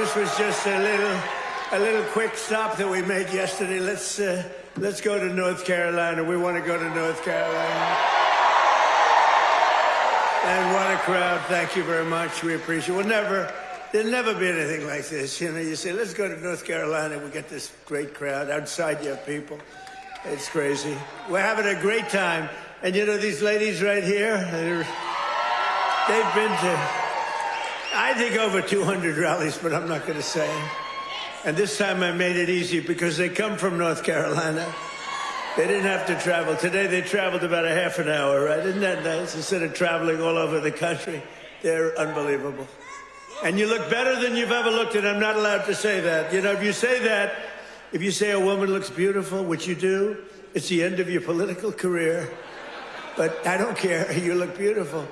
This was just a little quick stop that we made yesterday. Let's go to North Carolina. We want to go to North Carolina. And what a crowd. Thank you very much. We appreciate it. There'll never be anything like this. You know, you say, let's go to North Carolina. We get this great crowd. Outside you have people. It's crazy. We're having a great time. And you know, these ladies right here, they've been to, I think, over 200 rallies, but I'm not going to say. And this time I made it easy because they come from North Carolina. They didn't have to travel. Today they traveled about a half an hour, right? Isn't that nice? Instead of traveling all over the country. They're unbelievable. And you look better than you've ever looked, and I'm not allowed to say that. You know, if you say that, if you say a woman looks beautiful, which you do, it's the end of your political career. But I don't care. You look beautiful.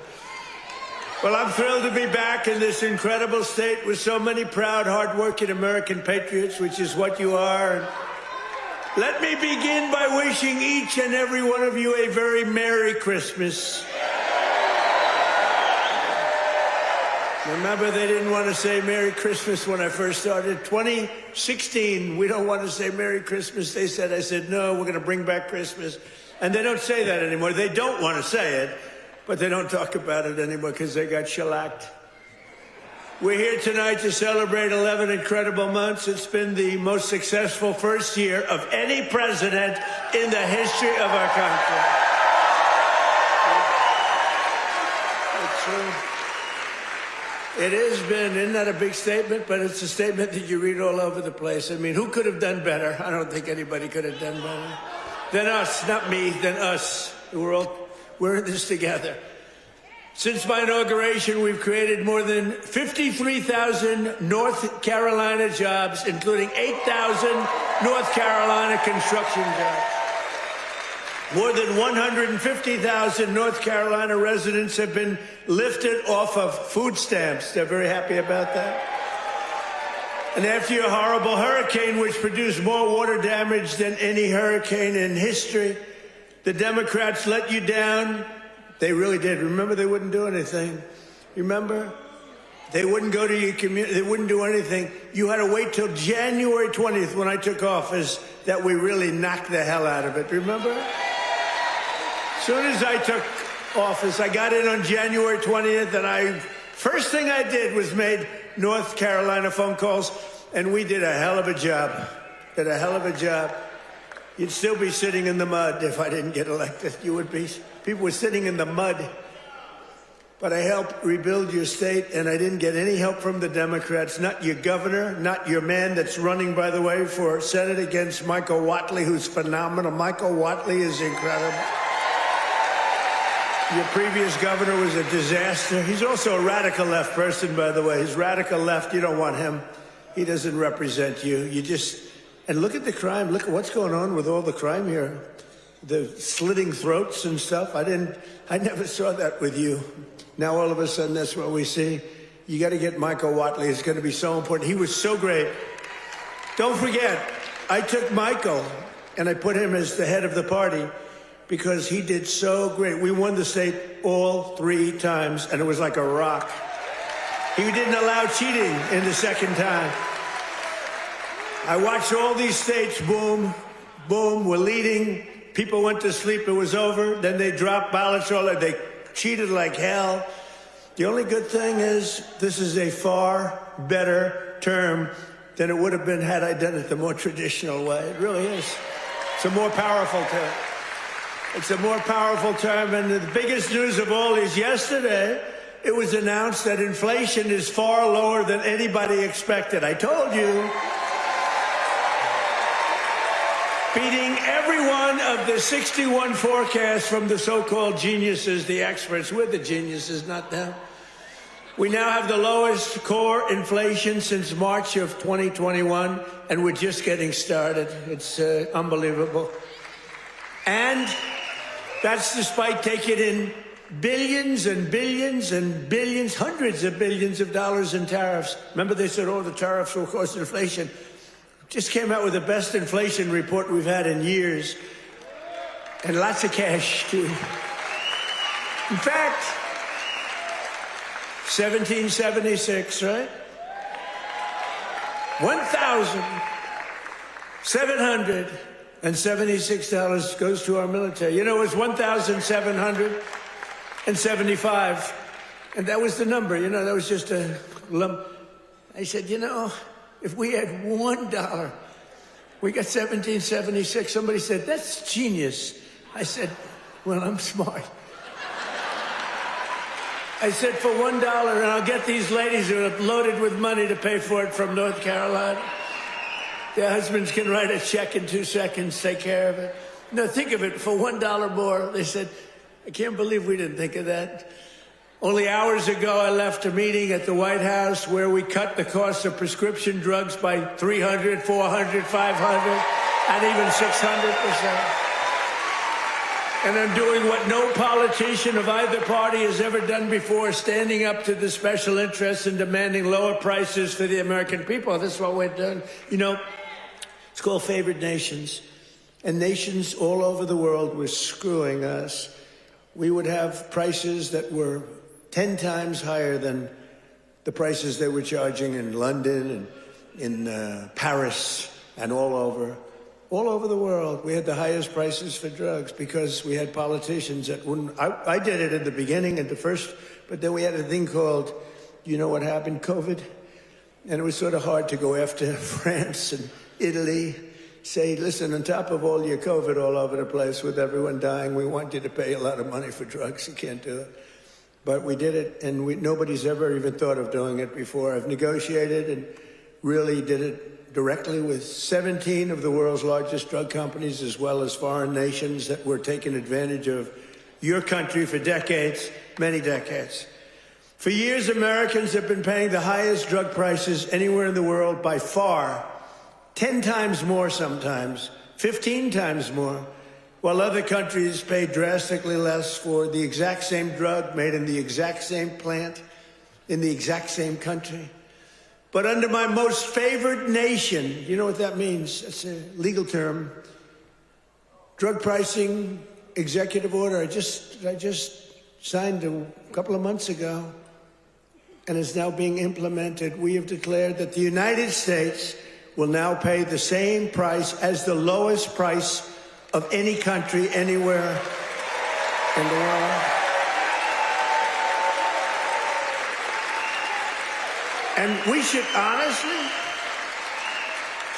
Well, I'm thrilled to be back in this incredible state with so many proud, hardworking American patriots, which is what you are. Let me begin by wishing each and every one of you a very Merry Christmas. Remember, they didn't want to say Merry Christmas when I first started. 2016, we don't want to say Merry Christmas. They said, I said, no, we're going to bring back Christmas. And they don't say that anymore. They don't want to say it, but they don't talk about it anymore because they got shellacked. We're here tonight to celebrate 11 incredible months. It's been the most successful first year of any president in the history of our country. It's true. It has been, isn't that a big statement? But it's a statement that you read all over the place. I mean, who could have done better? I don't think anybody could have done better than us, not me, than us. We're in this together. Since my inauguration, we've created more than 53,000 North Carolina jobs, including 8,000 North Carolina construction jobs. More than 150,000 North Carolina residents have been lifted off of food stamps. They're very happy about that. And after your horrible hurricane, which produced more water damage than any hurricane in history, the Democrats let you down. They really did. Remember, they wouldn't do anything. Remember? They wouldn't go to your community. They wouldn't do anything. You had to wait till January 20th when I took office that we really knocked the hell out of it. Remember? As soon as I took office, I got in on January 20th, and first thing I did was made North Carolina phone calls, and we did a hell of a job. Did a hell of a job. You'd still be sitting in the mud if I didn't get elected. You would be. People were sitting in the mud. But I helped rebuild your state, and I didn't get any help from the Democrats, not your governor, not your man that's running, by the way, for Senate against Michael Whatley, who's phenomenal. Michael Whatley is incredible. Your previous governor was a disaster. He's also a radical left person, by the way. He's radical left. You don't want him. He doesn't represent you. And look at the crime. Look at what's going on with all the crime here. The slitting throats and stuff. I never saw that with you. Now all of a sudden that's what we see. You got to get Michael Whatley. It's going to be so important. He was so great. Don't forget, I took Michael and I put him as the head of the party because he did so great. We won the state all 3 times, and it was like a rock. He didn't allow cheating in the second time. I watched all these states, boom, boom, we're leading. People went to sleep, it was over. Then they dropped ballots, they cheated like hell. The only good thing is this is a far better term than it would have been had I done it the more traditional way. It really is. It's a more powerful term. It's a more powerful term, and the biggest news of all is yesterday, it was announced that inflation is far lower than anybody expected. I told you. Beating every one of the 61 forecasts from the so-called geniuses, the experts. We're the geniuses, not them. We now have the lowest core inflation since March of 2021, and we're just getting started. It's unbelievable. And that's despite taking in billions and billions and billions, hundreds of billions of dollars in tariffs. Remember they said, oh, the tariffs will cause inflation. Just came out with the best inflation report we've had in years. And lots of cash, too. In fact, 1776, right? $1,776 goes to our military. You know, it was $1,775. And that was the number, you know, that was just a lump. I said, you know, if we had $1, we got $1,776. Somebody said, that's genius. I said, well, I'm smart. I said, for $1, and I'll get these ladies who are loaded with money to pay for it from North Carolina. Their husbands can write a check in 2 seconds, take care of it. No, think of it, for $1 more. They said, I can't believe we didn't think of that. Only hours ago, I left a meeting at the White House where we cut the cost of prescription drugs by 300, 400, 500, and even 600%. And I'm doing what no politician of either party has ever done before, standing up to the special interests and demanding lower prices for the American people. This is what we're doing. You know, it's called favored nations. And nations all over the world were screwing us. We would have prices that were 10 times higher than the prices they were charging in London and in Paris and all over the world. We had the highest prices for drugs because we had politicians that wouldn't. I did it in the beginning, at the first, but then we had a thing called, you know what happened, COVID? And it was sort of hard to go after France and Italy, say, listen, on top of all your COVID all over the place with everyone dying, we want you to pay a lot of money for drugs. You can't do it. But we did it, and nobody's ever even thought of doing it before. I've negotiated and really did it directly with 17 of the world's largest drug companies, as well as foreign nations that were taking advantage of your country for decades, many decades. For years, Americans have been paying the highest drug prices anywhere in the world by far, 10 times more sometimes, 15 times more, while other countries pay drastically less for the exact same drug made in the exact same plant, in the exact same country. But under my most favored nation, you know what that means? It's a legal term. Drug pricing executive order. I just signed a couple of months ago, and is now being implemented. We have declared that the United States will now pay the same price as the lowest price of any country anywhere in the world. And we should honestly,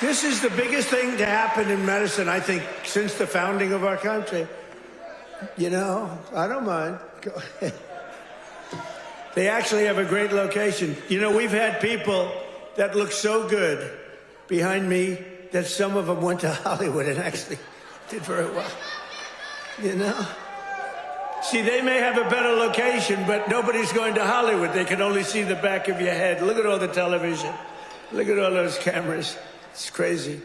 this is the biggest thing to happen in medicine, I think, since the founding of our country. You know, I don't mind. Go ahead. They actually have a great location. You know, we've had people that look so good behind me that some of them went to Hollywood and actually did very well. You know? See, they may have a better location, but nobody's going to Hollywood. They can only see the back of your head. Look at all the television. Look at all those cameras. It's crazy.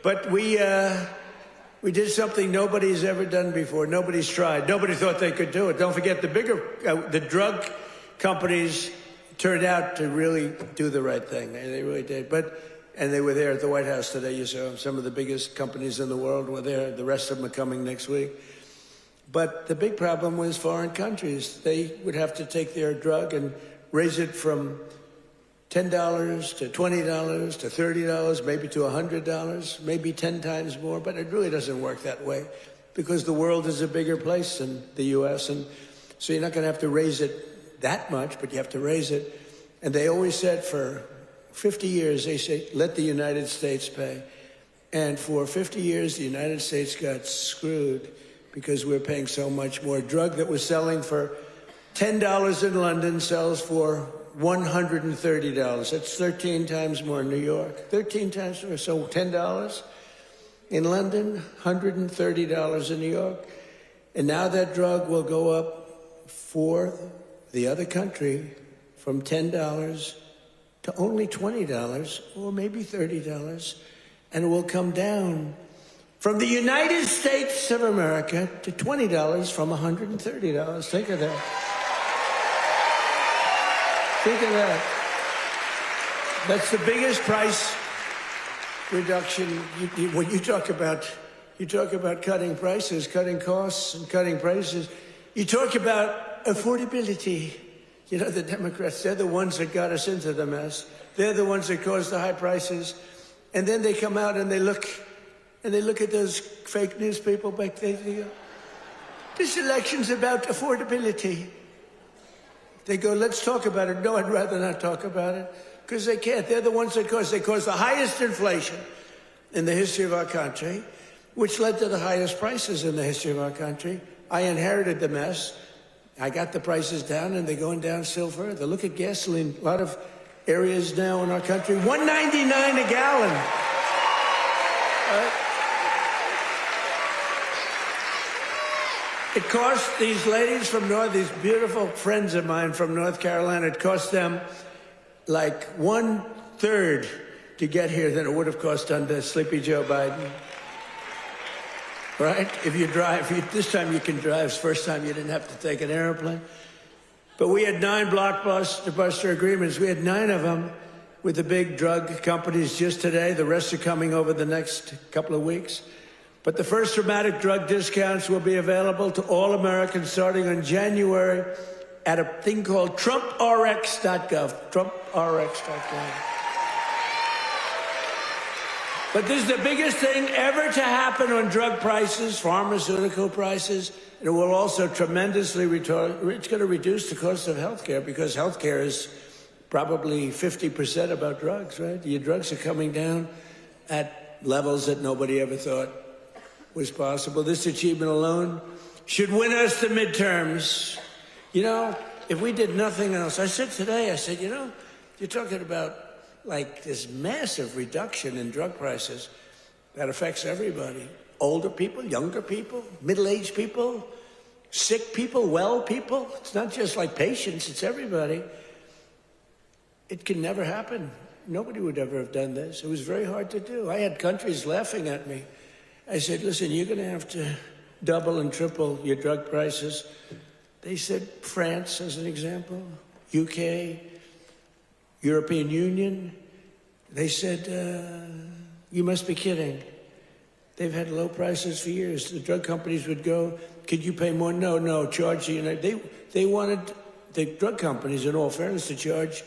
But we did something nobody's ever done before. Nobody's tried. Nobody thought they could do it. Don't forget, the drug companies turned out to really do the right thing. They really did. And they were there at the White House today. You saw them. Some of the biggest companies in the world were there. The rest of them are coming next week. But the big problem was foreign countries. They would have to take their drug and raise it from $10 to $20 to $30, maybe to $100, maybe 10 times more. But it really doesn't work that way because the world is a bigger place than the U.S. And so you're not going to have to raise it that much, but you have to raise it. And they always said for 50 years, they say, let the United States pay. And for 50 years, the United States got screwed because we're paying so much more. Drug that was selling for $10 in London sells for $130. That's 13 times more in New York. 13 times more. So $10 in London, $130 in New York. And now that drug will go up for the other country from $10 to only $20 or maybe $30. And it will come down from the United States of America to $20 from $130. Think of that. Think of that. That's the biggest price reduction. When you talk about cutting prices, cutting costs, and cutting prices, you talk about affordability. You know, the Democrats, they're the ones that got us into the mess. They're the ones that cause the high prices. And then they come out and they look at those fake news people back there. They go, this election's about affordability. They go, let's talk about it. No, I'd rather not talk about it, because they can't. They're the ones that cause the highest inflation in the history of our country, which led to the highest prices in the history of our country. I inherited the mess. I got the prices down, and they're going down still further. Look at gasoline. A lot of areas now in our country, $1.99 a gallon. It cost these ladies from these beautiful friends of mine from North Carolina, it cost them like 1/3 to get here than it would have cost under Sleepy Joe Biden. Right? If you drive, this time you can drive. It's the first time you didn't have to take an airplane. But we had 9 blockbuster agreements. We had 9 of them with the big drug companies just today. The rest are coming over the next couple of weeks. But the first dramatic drug discounts will be available to all Americans starting in January at a thing called TrumpRx.gov. TrumpRx.gov. But this is the biggest thing ever to happen on drug prices, pharmaceutical prices. And it will also tremendously it's going to reduce the cost of health care, because health care is probably 50% about drugs, right? Your drugs are coming down at levels that nobody ever thought was possible. This achievement alone should win us the midterms. You know, if we did nothing else, I said today, you're talking about like this massive reduction in drug prices that affects everybody. Older people, younger people, middle-aged people, sick people, well people. It's not just like patients, it's everybody. It can never happen. Nobody would ever have done this. It was very hard to do. I had countries laughing at me. I said, listen, you're going to have to double and triple your drug prices. They said, France, as an example, UK, European Union. They said, you must be kidding. They've had low prices for years. The drug companies would go, could you pay more? No, charge the United. They wanted the drug companies, in all fairness, to charge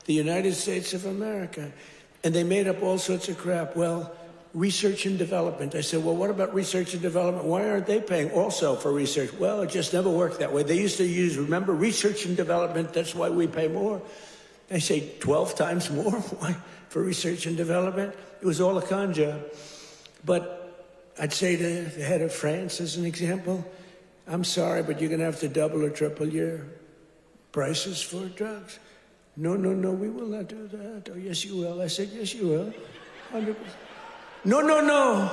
the United States of America. And they made up all sorts of crap. Well, research and development. I said, well, what about research and development? Why aren't they paying also for research? Well, it just never worked that way. They used to use, remember, research and development. That's why we pay more. They say 12 times more. Why? For research and development. It was all a con job. But I'd say to the head of France, as an example, I'm sorry, but you're going to have to double or triple your prices for drugs. No, we will not do that. Oh, yes, you will. I said, yes, you will. 100%. No.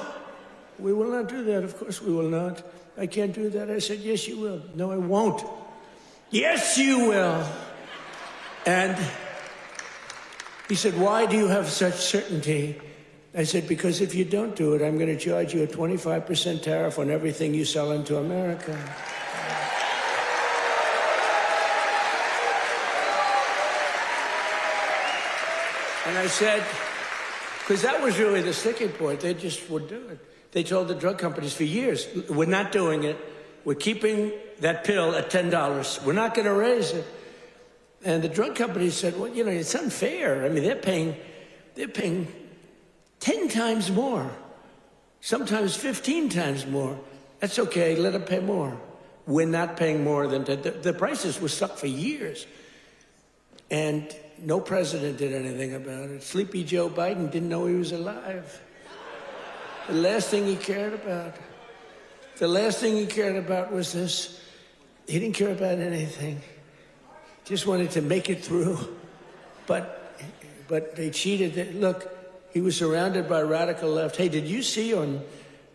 We will not do that. Of course we will not. I can't do that. I said, yes, you will. No, I won't. Yes, you will. And he said, why do you have such certainty? I said, because if you don't do it, I'm going to charge you a 25% tariff on everything you sell into America. And I said, because that was really the sticking point. They just would do it. They told the drug companies for years, we're not doing it. We're keeping that pill at $10. We're not going to raise it. And the drug companies said, well, it's unfair. I mean, they're paying 10 times more, sometimes 15 times more. That's okay, let them pay more. We're not paying more than the prices were stuck for years. And no president did anything about it. Sleepy Joe Biden didn't know he was alive. The last thing he cared about was this. He didn't care about anything. Just wanted to make it through. But they cheated. Look, he was surrounded by radical left. Hey, did you see on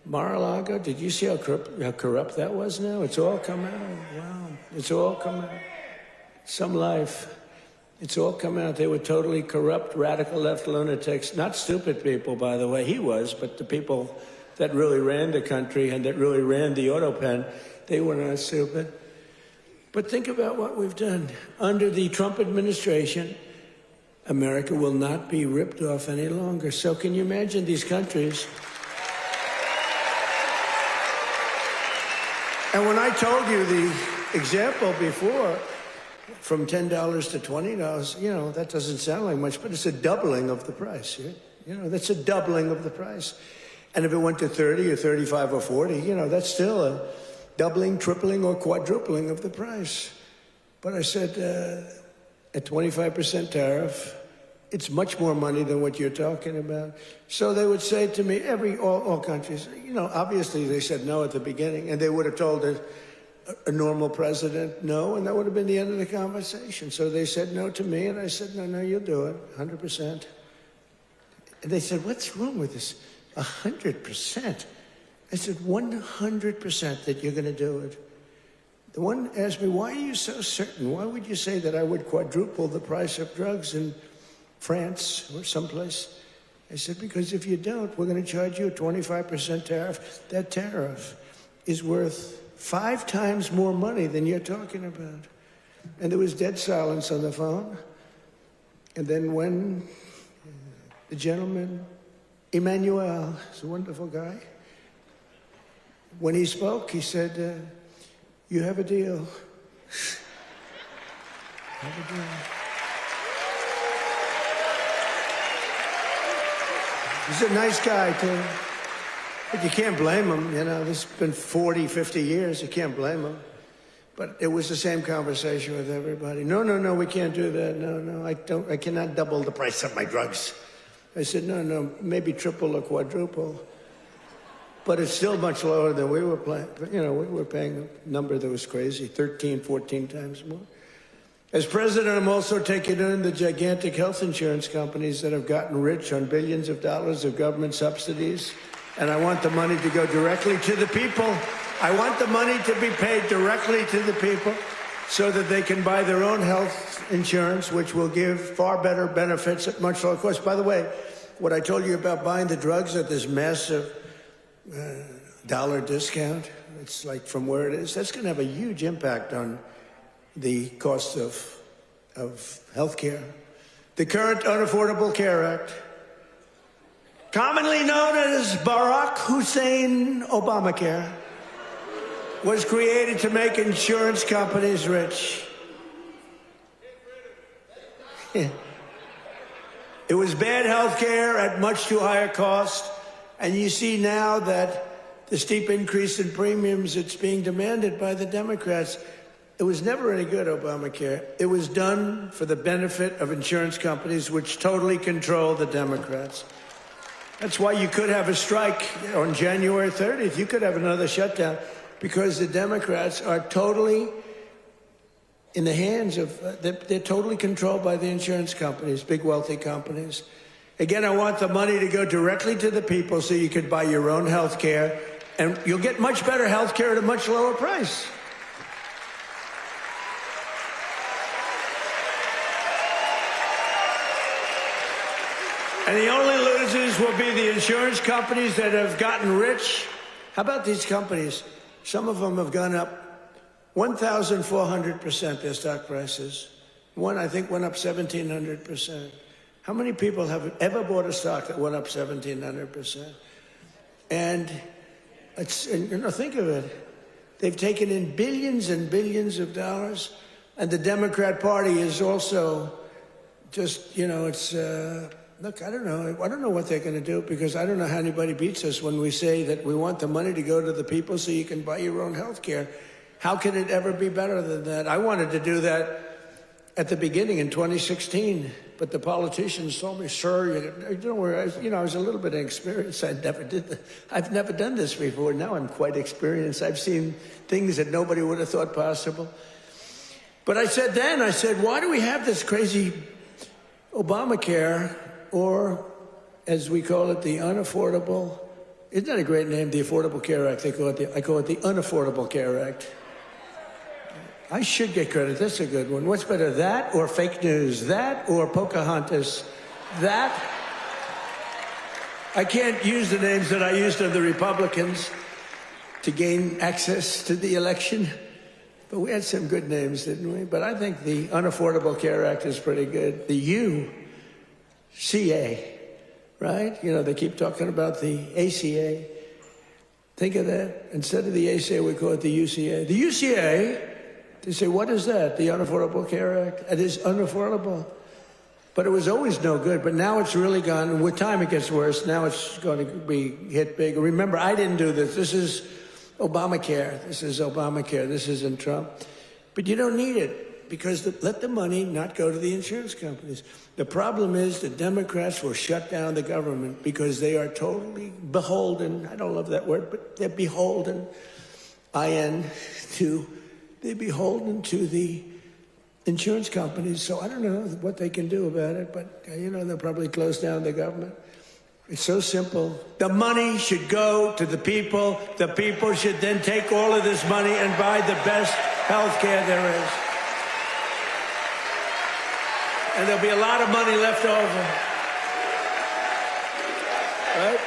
Mar-a-Lago, did you see how corrupt that was now? It's all come out. Wow. It's all come out. Some life. It's all come out. They were totally corrupt, radical left lunatics. Not stupid people, by the way. He was, but the people that really ran the country and that really ran the auto pen, they were not stupid. But think about what we've done. Under the Trump administration, America will not be ripped off any longer. So can you imagine these countries? And when I told you the example before, from $10 to $20, you know, that doesn't sound like much, but it's a doubling of the price. You know, that's a doubling of the price. And if it went to 30 or 35 or 40, you know, that's still a doubling, tripling, or quadrupling of the price. But I said, at 25% tariff, it's much more money than what you're talking about. So they would say to me, all countries, you know, obviously they said no at the beginning, and they would have told a normal president no, and that would have been the end of the conversation. So they said no to me, and I said, no, you'll do it, 100%. And they said, what's wrong with this? 100%. I said, 100% that you're going to do it. The one asked me, why are you so certain? Why would you say that I would quadruple the price of drugs in France or someplace? I said, because if you don't, we're going to charge you a 25% tariff. That tariff is worth 5 times more money than you're talking about. And there was dead silence on the phone. And then when the gentleman, Emmanuel, is a wonderful guy, when he spoke, he said, you have a deal. Have a deal. He's a nice guy, too. But you can't blame him, you know. This has been 40, 50 years. You can't blame him. But it was the same conversation with everybody. No, we can't do that. No, I cannot double the price of my drugs. I said, no, maybe triple or quadruple. But it's still much lower than we were paying. You know, we were paying a number that was crazy, 13, 14 times more. As president, I'm also taking in the gigantic health insurance companies that have gotten rich on billions of dollars of government subsidies. And I want the money to go directly to the people. I want the money to be paid directly to the people so that they can buy their own health insurance, which will give far better benefits at much lower cost. By the way, what I told you about buying the drugs at this massive dollar discount, it's like from where it is, that's going to have a huge impact on the cost of health care. The current Unaffordable Care Act, commonly known as Barack Hussein Obamacare, was created to make insurance companies rich. It was bad health care at much too high a cost. And you see now that the steep increase in premiums that's being demanded by the Democrats, it was never any good, Obamacare. It was done for the benefit of insurance companies, which totally control the Democrats. That's why you could have a strike on January 30th. You could have another shutdown because the Democrats are totally in the hands of, they're totally controlled by the insurance companies, big wealthy companies. Again, I want the money to go directly to the people so you could buy your own health care, and you'll get much better health care at a much lower price. And the only losers will be the insurance companies that have gotten rich. How about these companies? Some of them have gone up 1,400%, their stock prices. One, I think, went up 1,700%. How many people have ever bought a stock that went up 1,700%? And you know, think of it. They've taken in billions and billions of dollars, and the Democrat Party is also just, you know, it's, look, I don't know what they're going to do, because I don't know how anybody beats us when we say that we want the money to go to the people so you can buy your own health care. How can it ever be better than that? I wanted to do that at the beginning in 2016, but the politicians told me, sir, I was a little bit inexperienced. I've never done this before. Now I'm quite experienced. I've seen things that nobody would have thought possible. But I said, why do we have this crazy Obamacare, or as we call it, the unaffordable, isn't that a great name, the Affordable Care Act? I call it the Unaffordable Care Act. I should get credit. That's a good one. What's better, that or fake news? That or Pocahontas? That? I can't use the names that I used of the Republicans to gain access to the election, but we had some good names, didn't we? But I think the Unaffordable Care Act is pretty good. The UCA, right? You know, they keep talking about the ACA. Think of that. Instead of the ACA, we call it the UCA. The UCA They say, what is that? The Unaffordable Care Act? It is unaffordable. But it was always no good. But now it's really gone. And with time, it gets worse. Now it's going to be hit big. Remember, I didn't do this. This is Obamacare. This is Obamacare. This isn't Trump. But you don't need it because let the money not go to the insurance companies. The problem is the Democrats will shut down the government because they are totally beholden. I don't love that word, but they're beholden. They're beholden to the insurance companies, so I don't know what they can do about it, but, they'll probably close down the government. It's so simple. The money should go to the people. The people should then take all of this money and buy the best health care there is. And there'll be a lot of money left over. Right?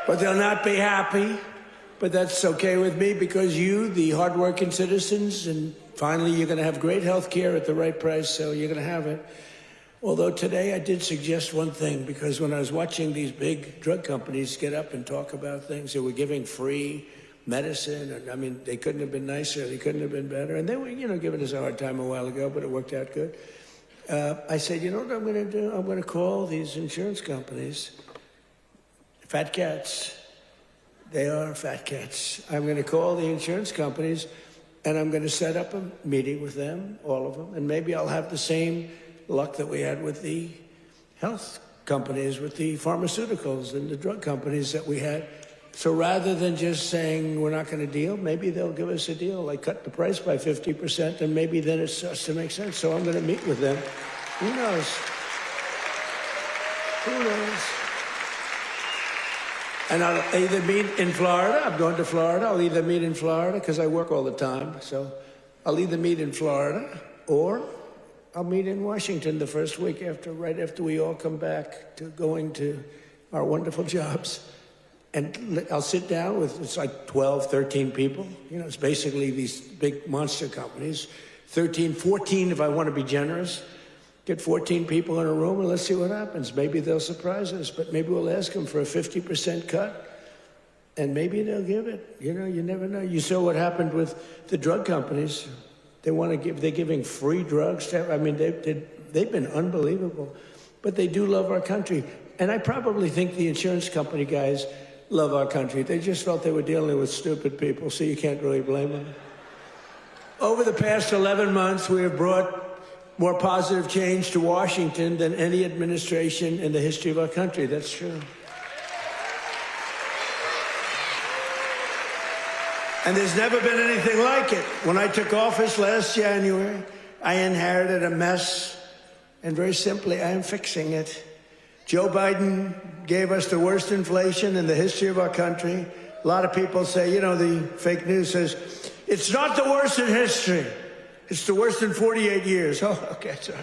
But they'll not be happy. But that's okay with me because you, the hardworking citizens, and finally you're going to have great health care at the right price, so you're going to have it. Although today I did suggest one thing, because when I was watching these big drug companies get up and talk about things, they were giving free medicine, and they couldn't have been nicer, they couldn't have been better. And they were, giving us a hard time a while ago, but it worked out good. I said, you know what I'm going to do? I'm going to call these insurance companies fat cats. They are fat cats. I'm going to call the insurance companies, and I'm going to set up a meeting with them, all of them, and maybe I'll have the same luck that we had with the health companies, with the pharmaceuticals and the drug companies that we had. So rather than just saying we're not going to deal, maybe they'll give us a deal, like cut the price by 50%, and maybe then it starts to make sense. So I'm going to meet with them. Who knows? Who knows? And I'll either meet in Florida. I'm going to Florida. I'll either meet in Florida because I work all the time. So I'll either meet in Florida or I'll meet in Washington the first week right after we all come back to going to our wonderful jobs. And I'll sit down with, it's like 12, 13 people. It's basically these big monster companies. 13, 14 if I want to be generous. Get 14 people in a room and let's see what happens. Maybe they'll surprise us, but maybe we'll ask them for a 50% cut and maybe they'll give it. You never know. You saw what happened with the drug companies. They're giving free drugs. They've been unbelievable, but they do love our country. And I probably think the insurance company guys love our country. They just felt they were dealing with stupid people, so you can't really blame them. Over the past 11 months, we have brought more positive change to Washington than any administration in the history of our country. That's true. And there's never been anything like it. When I took office last January, I inherited a mess, and very simply, I am fixing it. Joe Biden gave us the worst inflation in the history of our country. A lot of people say, the fake news says, it's not the worst in history. It's the worst in 48 years. Oh, okay, sorry.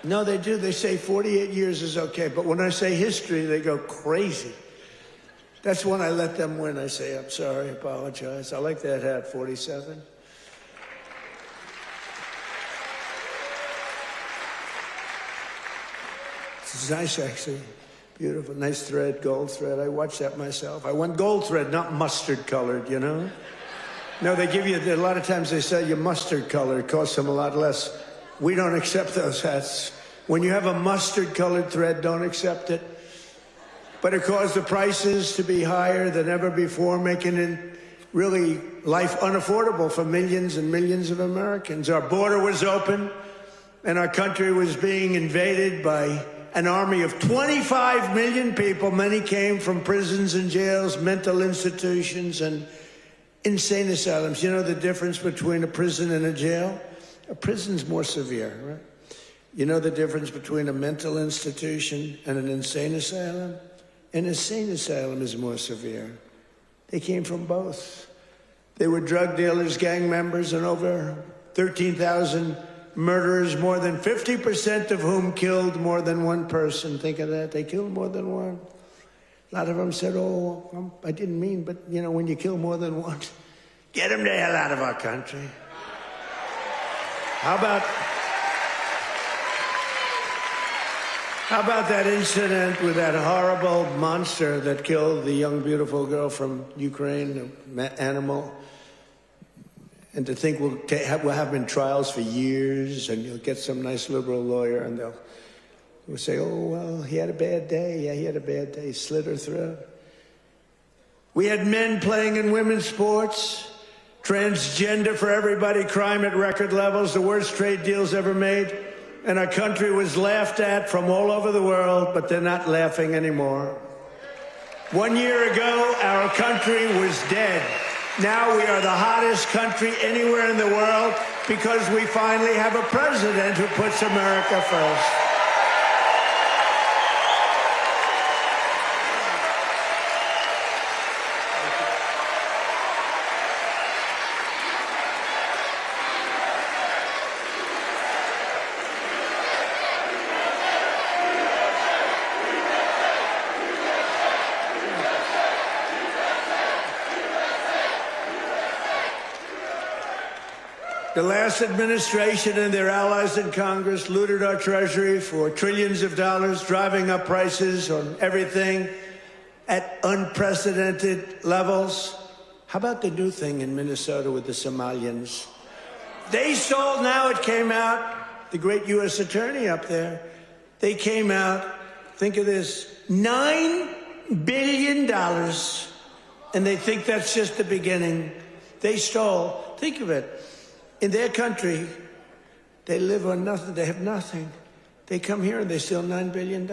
No, they do. They say 48 years is okay. But when I say history, they go crazy. That's when I let them win. I say, I'm sorry, apologize. I like that hat, 47. It's nice, actually. Beautiful. Nice thread, gold thread. I watched that myself. I want gold thread, not mustard colored, No, they give you, a lot of times they sell you mustard color. It costs them a lot less. We don't accept those hats. When you have a mustard colored thread, don't accept it. But it caused the prices to be higher than ever before, making it really life unaffordable for millions and millions of Americans. Our border was open and our country was being invaded by an army of 25 million people. Many came from prisons and jails, mental institutions, and insane asylums. You know the difference between a prison and a jail? A prison's more severe, right? You know the difference between a mental institution and an insane asylum? An insane asylum is more severe. They came from both. They were drug dealers, gang members, and over 13,000 murderers, more than 50% of whom killed more than one person. Think of that. They killed more than one. A lot of them said, oh, I didn't mean, but, when you kill more than one, get them the hell out of our country. How How about that incident with that horrible monster that killed the young, beautiful girl from Ukraine, an animal? And to think we'll have been trials for years, and you'll get some nice liberal lawyer, and they'll say, oh, well, he had a bad day. Yeah, he had a bad day. He slit her throat. We had men playing in women's sports, transgender for everybody, crime at record levels, the worst trade deals ever made. And our country was laughed at from all over the world, but they're not laughing anymore. 1 year ago, our country was dead. Now we are the hottest country anywhere in the world because we finally have a president who puts America first. The last administration and their allies in Congress looted our Treasury for trillions of dollars, driving up prices on everything at unprecedented levels. How about the new thing in Minnesota with the Somalians? They sold, now it came out, the great U.S. attorney up there, they came out, think of this, $9 billion, and they think that's just the beginning. They stole, think of it. In their country, they live on nothing. They have nothing. They come here and they steal $9 billion.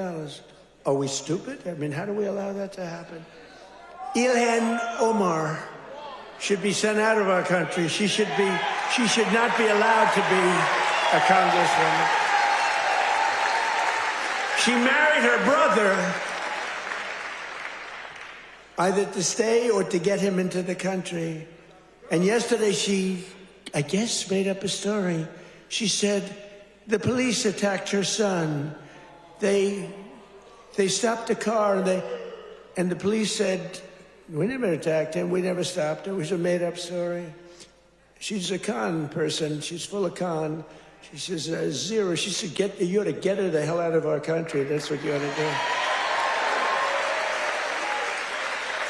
Are we stupid? I mean, how do we allow that to happen? Ilhan Omar should be sent out of our country. She should not be allowed to be a congresswoman. She married her brother either to stay or to get him into the country. And yesterday she, I guess, made up a story. She said the police attacked her son. They stopped the car and the police said, we never attacked him, we never stopped him. It was a made-up story. She's a con person. She's full of con. She says, zero. She said, you ought to get her the hell out of our country. That's what you ought to do.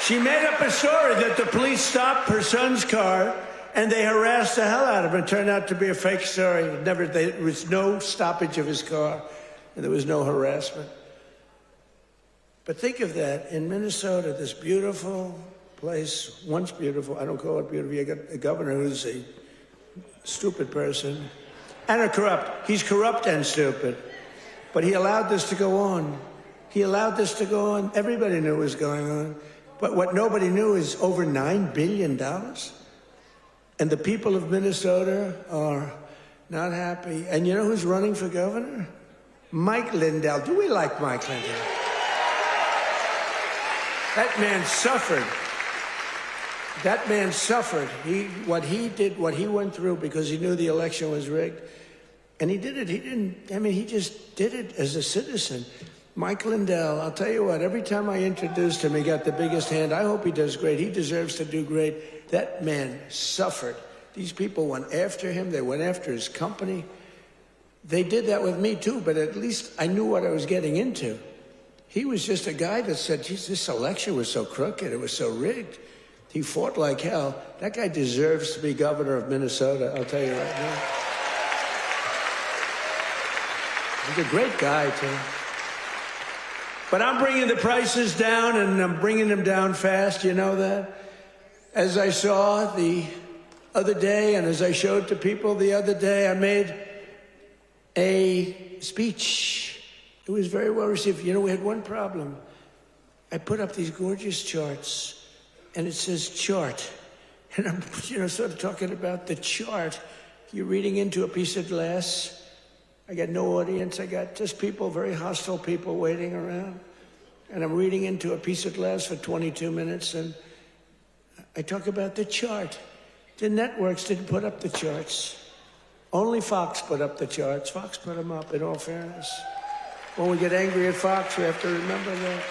She made up a story that the police stopped her son's car and they harassed the hell out of him. It turned out to be a fake story. There was no stoppage of his car, and there was no harassment. But think of that. In Minnesota, this beautiful place, once beautiful, I don't call it beautiful, you got a governor who's a stupid person, and a corrupt. He's corrupt and stupid. But he allowed this to go on. He allowed this to go on. Everybody knew what was going on. But what nobody knew is over $9 billion. And the people of Minnesota are not happy. And you know who's running for governor? Mike Lindell. Do we like Mike Lindell? That man suffered. That man suffered. What he went through because he knew the election was rigged. And he did it. He just did it as a citizen. Mike Lindell, I'll tell you what, every time I introduced him, he got the biggest hand. I hope he does great. He deserves to do great. That man suffered. These people went after him. They went after his company. They did that with me, too, but at least I knew what I was getting into. He was just a guy that said, geez, this election was so crooked. It was so rigged. He fought like hell. That guy deserves to be governor of Minnesota, I'll tell you right now. He's a great guy, too. But I'm bringing the prices down, and I'm bringing them down fast. You know that? As I saw the other day, and as I showed to people the other day, I made a speech. It was very well received. You know, we had one problem. I put up these gorgeous charts, and it says chart. And I'm, sort of talking about the chart. You're reading into a piece of glass. I got no audience. I got just people, very hostile people waiting around. And I'm reading into a piece of glass for 22 minutes, and I talk about the chart. The networks didn't put up the charts. Only Fox put up the charts. Fox put them up, in all fairness. When we get angry at Fox, we have to remember that.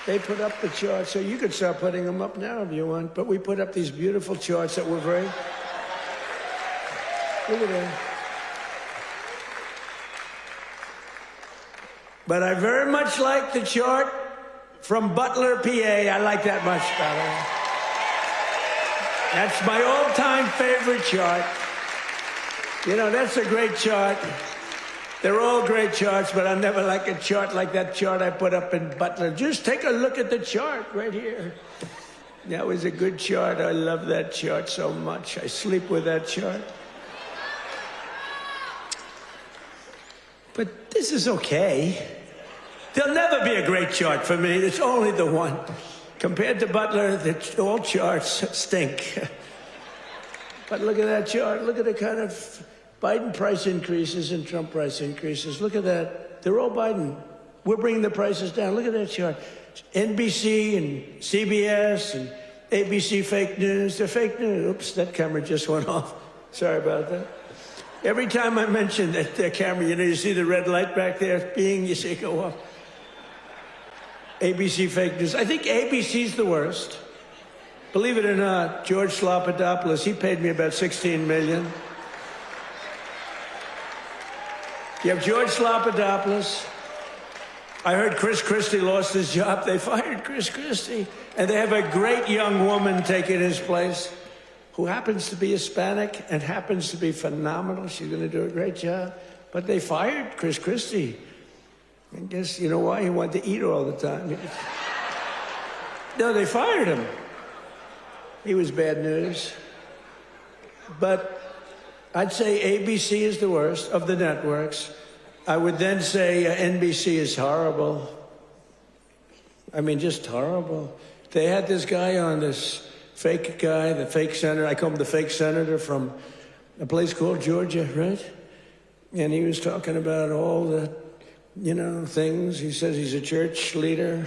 They put up the charts, so you could start putting them up now if you want. But we put up these beautiful charts that were very... Look at that. But I very much like the chart from Butler, PA. I like that much better. That's my all-time favorite chart. You know, that's a great chart. They're all great charts, but I never like a chart like that chart I put up in Butler. Just take a look at the chart right here. That was a good chart. I love that chart so much. I sleep with that chart. But this is okay. There'll never be a great chart for me. It's only the one. Compared to Butler, all charts stink. But look at that chart. Look at the kind of Biden price increases and Trump price increases. Look at that. They're all Biden. We're bringing the prices down. Look at that chart. NBC and CBS and ABC fake news. They're fake news. Oops, that camera just went off. Sorry about that. Every time I mention that camera, you know, you see the red light back there being, you see it go off. ABC fake news. I think ABC's the worst. Believe it or not, George Slopadopoulos, he paid me about $16 million. You have George Slopadopoulos. I heard Chris Christie lost his job. They fired Chris Christie. And they have a great young woman taking his place who happens to be Hispanic and happens to be phenomenal. She's going to do a great job. But they fired Chris Christie. I guess, you know why? He wanted to eat all the time. No, they fired him. He was bad news. But I'd say ABC is the worst of the networks. I would then say NBC is horrible. I mean, just horrible. They had this guy on, this fake guy, the fake senator. I call him the fake senator from a place called Georgia, right? And he was talking about all the, you know, things. He says he's a church leader.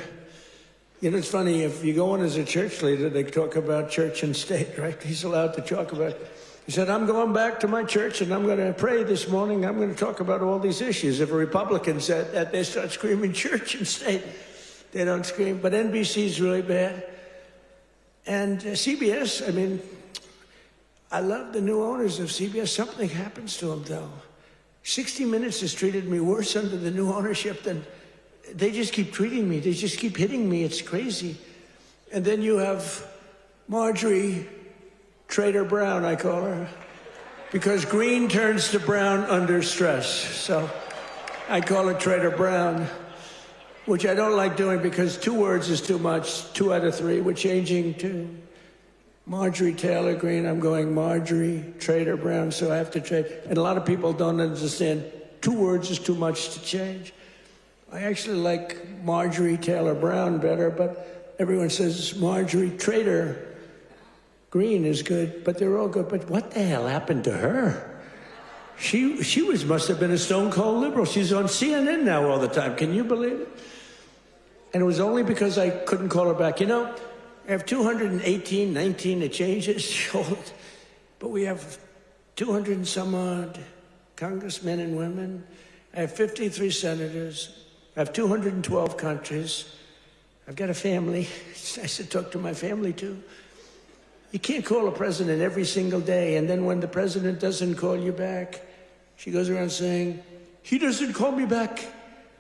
You know, it's funny, if you go on as a church leader, they talk about church and state, right? He's allowed to talk about. He said, I'm going back to my church and I'm going to pray this morning. I'm going to talk about all these issues. If a Republican said that, they start screaming church and state. They don't scream. But NBC's really bad. And CBS, I mean, I love the new owners of CBS. Something happens to them, though. 60 Minutes has treated me worse under the new ownership than... They just keep treating me. They just keep hitting me. It's crazy. And then you have Marjorie Trader Brown, I call her, because green turns to brown under stress. So I call her Trader Brown, which I don't like doing because 2 words is too much. 2 out of 3. We're changing to Marjorie Taylor Greene. I'm going Marjorie Trader Brown, so I have to trade. And a lot of people don't understand 2 words is too much to change. I actually like Marjorie Taylor Brown better, but everyone says Marjorie Trader Greene is good, but they're all good. But what the hell happened to her? She must have been a stone cold liberal. She's on CNN now all the time. Can you believe it? And it was only because I couldn't call her back. You know, I have 218, 19, it changes. But we have 200 and some odd congressmen and women. I have 53 senators. I have 212 countries. I've got a family. I should talk to my family, too. You can't call a president every single day, and then when the president doesn't call you back, she goes around saying, he doesn't call me back.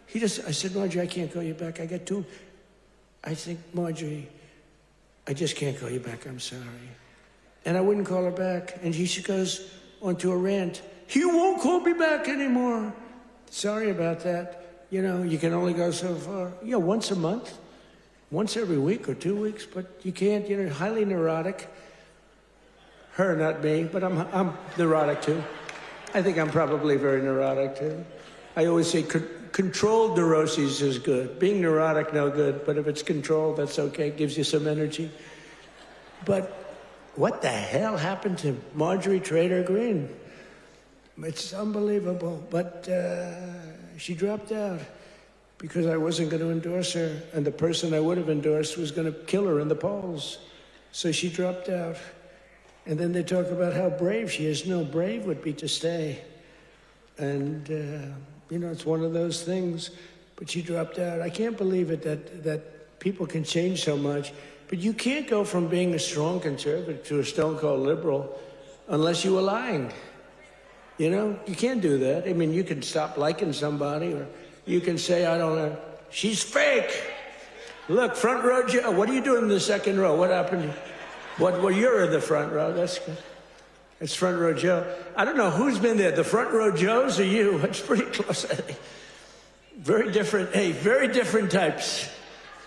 He doesn't. I said, Marjorie, I can't call you back. I got 2. I think, Marjorie, I just can't call you back. I'm sorry. And I wouldn't call her back. And she goes onto a rant. He won't call me back anymore. Sorry about that. You know, you can only go so far. Yeah, once a month, once every week or 2 weeks, but you can't, you know, highly neurotic. Her, not me, but I'm neurotic too. I think I'm probably very neurotic too. I always say controlled neuroses is good. Being neurotic, no good, but if it's controlled, that's okay. It gives you some energy. But what the hell happened to Marjorie Trader Greene? It's unbelievable, but she dropped out because I wasn't going to endorse her, and the person I would have endorsed was going to kill her in the polls. So she dropped out. And then they talk about how brave she is. No, brave would be to stay. And, you know, it's one of those things. But she dropped out. I can't believe it that people can change so much. But you can't go from being a strong conservative to a stone-cold liberal unless you are lying. You know, you can't do that. I mean, you can stop liking somebody or You can say, I don't know, she's fake. Look, front row Joe. What are you doing in the second row? What happened? Well, you're in the front row. That's good. It's front row Joe. I don't know who's been there, the front row Joes or you? It's pretty close, I think. Very different, hey, very different types.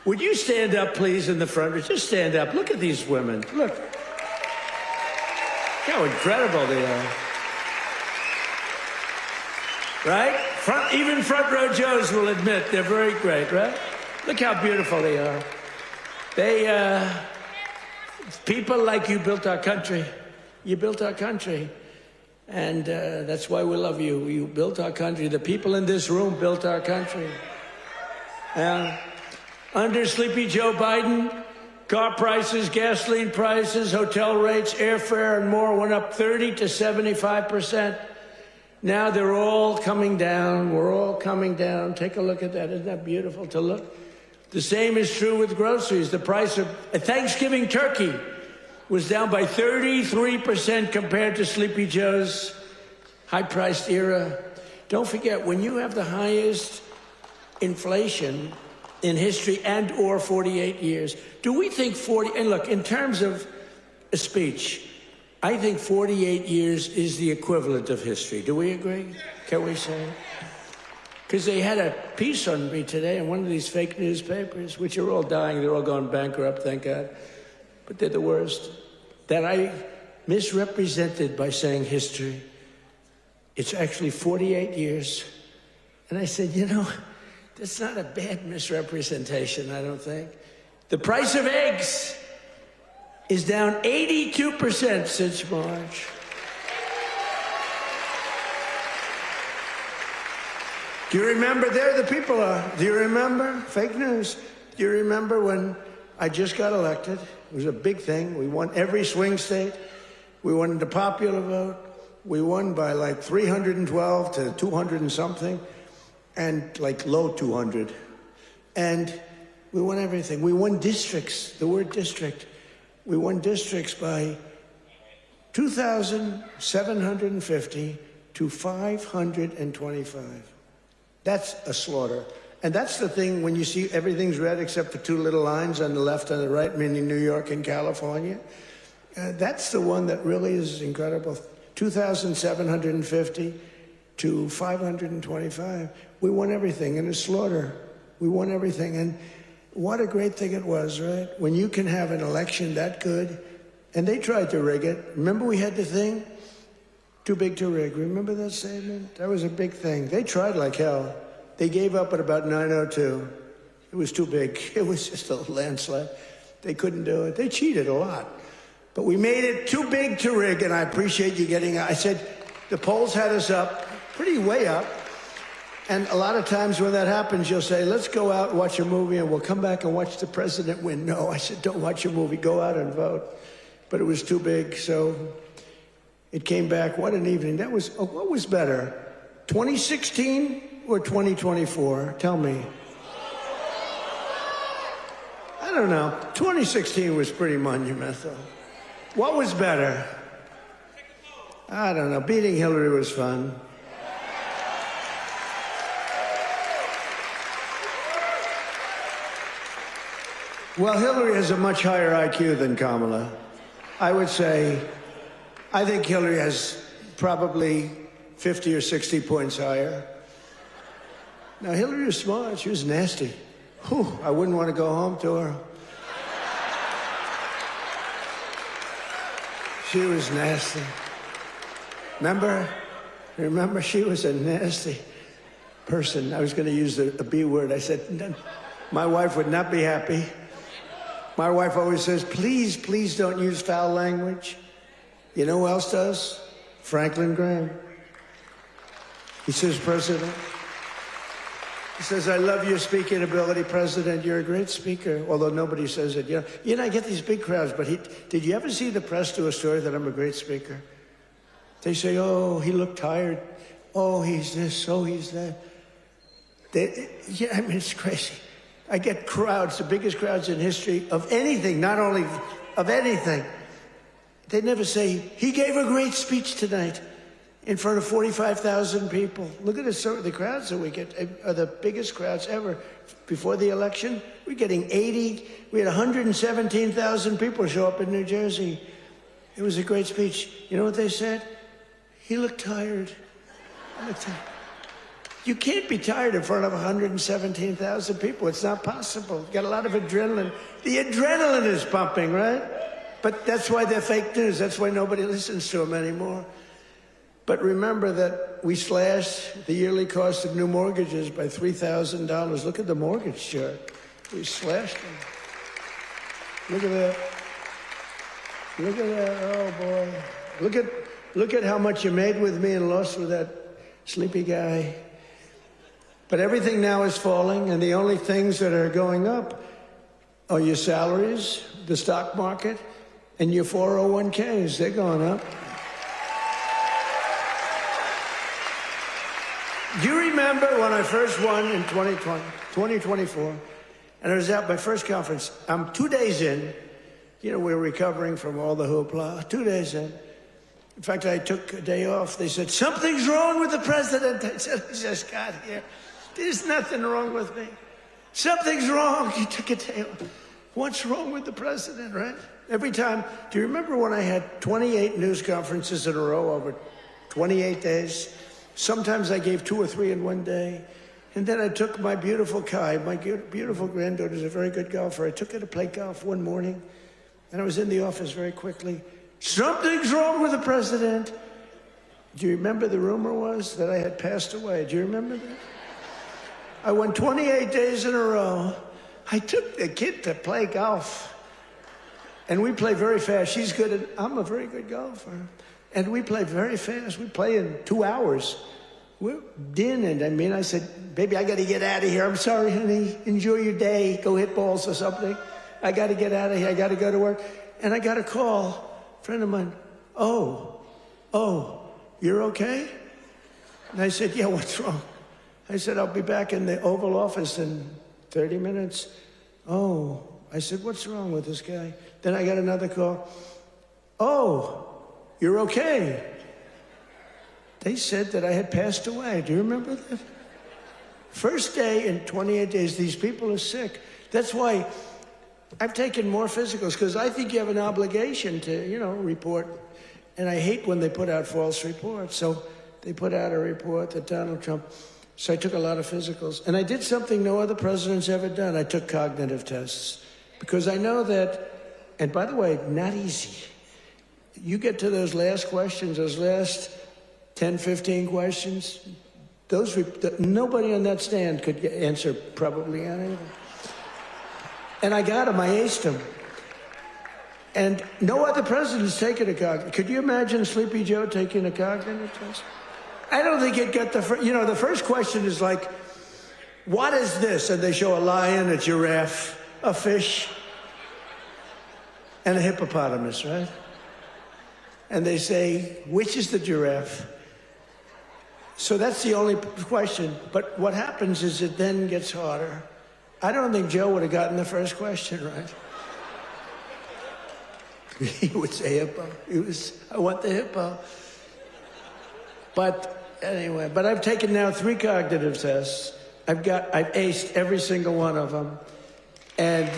Would you stand up, please, in the front row? Just stand up. Look at these women. Look. How incredible they are. Right? Even front row Joes will admit they're very great, right? Look how beautiful they are. People like you built our country. You built our country. And that's why we love you. You built our country. The people in this room built our country. Under Sleepy Joe Biden, car prices, gasoline prices, hotel rates, airfare, and more went up 30 to 75%. Now they're all coming down. We're all coming down. Take a look at that. Isn't that beautiful to look? The same is true with groceries. The price of a Thanksgiving turkey was down by 33% compared to Sleepy Joe's high-priced era. Don't forget, when you have the highest inflation in history and or 48 years, do we think 40, and look, in terms of a speech, I think 48 years is the equivalent of history. Do we agree? Can we say? Because they had a piece on me today in one of these fake newspapers, which are all dying, they're all going bankrupt, thank God. But they're the worst. That I misrepresented by saying history. It's actually 48 years. And I said, you know, that's not a bad misrepresentation, I don't think. The price of eggs is down 82% since March. Do you remember? There the people are. Do you remember? Fake news. Do you remember when I just got elected? It was a big thing. We won every swing state. We won the popular vote. We won by like 312 to 200 and something, and like low 200. And we won everything. We won districts, the word district. We won districts by 2,750 to 525. That's a slaughter. And that's the thing when you see everything's red except for two little lines on the left and the right, meaning New York and California. That's the one that really is incredible. 2,750 to 525. We won everything in a slaughter. We won everything. And what a great thing it was, right? When you can have an election that good. And they tried to rig it. Remember we had the thing? Too big to rig. Remember that statement? That was a big thing. They tried like hell. They gave up at about 9:02. It was too big. It was just a landslide. They couldn't do it. They cheated a lot. But we made it too big to rig, and I appreciate you getting it. I said, the polls had us up, pretty way up. And a lot of times when that happens, you'll say, let's go out and watch a movie, and we'll come back and watch the president win. No, I said, don't watch a movie. Go out and vote. But it was too big, so it came back. What an evening. That was, what was better, 2016 or 2024? Tell me. I don't know. 2016 was pretty monumental. What was better? I don't know. Beating Hillary was fun. Well, Hillary has a much higher IQ than Kamala. I would say, I think Hillary has probably 50 or 60 points higher. Now, Hillary was smart. She was nasty. Whew, I wouldn't want to go home to her. She was nasty. Remember, she was a nasty person. I was going to use a B word. I said, my wife would not be happy. My wife always says, please, please don't use foul language. You know who else does? Franklin Graham. He says, President. He says, I love your speaking ability, President. You're a great speaker. Although nobody says it. You know, I get these big crowds, but did you ever see the press do a story that I'm a great speaker? They say, oh, he looked tired. Oh, he's this. Oh, he's that. Yeah, I mean, it's crazy. I get crowds, the biggest crowds in history of anything, not only of anything. They never say, he gave a great speech tonight. in front of 45,000 people. Look at the crowds that we get, are the biggest crowds ever. Before the election, we're getting 80, we had 117,000 people show up in New Jersey. It was a great speech. You know what they said? He looked tired. You can't be tired in front of 117,000 people. It's not possible. You got a lot of adrenaline. The adrenaline is pumping, right? But that's why they're fake news. That's why nobody listens to them anymore. But remember that we slashed the yearly cost of new mortgages by $3,000. Look at the mortgage chart. We slashed them. Look at that. Look at that. Oh, boy. Look at how much you made with me and lost with that sleepy guy. But everything now is falling, and the only things that are going up are your salaries, the stock market, and your 401ks. They're going up. Do you remember when I first won in 2024, and I was at my first conference? I'm 2 days in. You know, we're recovering from all the hoopla. 2 days in. In fact, I took a day off. They said, something's wrong with the president. I said, I just got here. There's nothing wrong with me. Something's wrong. You took a day off. What's wrong with the president, right? Every time. Do you remember when I had 28 news conferences in a row over 28 days? Sometimes I gave 2 or 3 in one day. And then I took my beautiful Kai, my beautiful granddaughter's a very good golfer. I took her to play golf one morning, and I was in the office very quickly. Something's wrong with the president. Do you remember the rumor was that I had passed away? Do you remember that? I won 28 days in a row. I took the kid to play golf. And we play very fast. She's good at, I'm a very good golfer. And we play very fast. We play in 2 hours. We're dinning. I mean, I said, baby, I got to get out of here. I'm sorry, honey. Enjoy your day. Go hit balls or something. I got to get out of here. I got to go to work. And I got a call. A friend of mine, oh, you're okay? And I said, yeah, what's wrong? I said, I'll be back in the Oval Office in 30 minutes. Oh, I said, what's wrong with this guy? Then I got another call. Oh, you're okay. They said that I had passed away. Do you remember that? First day in 28 days, these people are sick. That's why I've taken more physicals, because I think you have an obligation to, report. And I hate when they put out false reports. So they put out a report that Donald Trump. So I took a lot of physicals. And I did something no other president's ever done. I took cognitive tests. Because I know that, and by the way, not easy. You get to those last questions, those last 10, 15 questions, nobody on that stand could answer probably any of them. And I got them, I aced them. And no other president's taken a cognitive. Could you imagine Sleepy Joe taking a cognitive test? I don't think it got the first question is like, what is this? And they show a lion, a giraffe, a fish, and a hippopotamus, right? And they say, which is the giraffe? So that's the only question. But what happens is it then gets harder. I don't think Joe would have gotten the first question right. He would say hippo. I want the hippo. But anyway, I've taken now 3 cognitive tests. I've aced every single one of them. And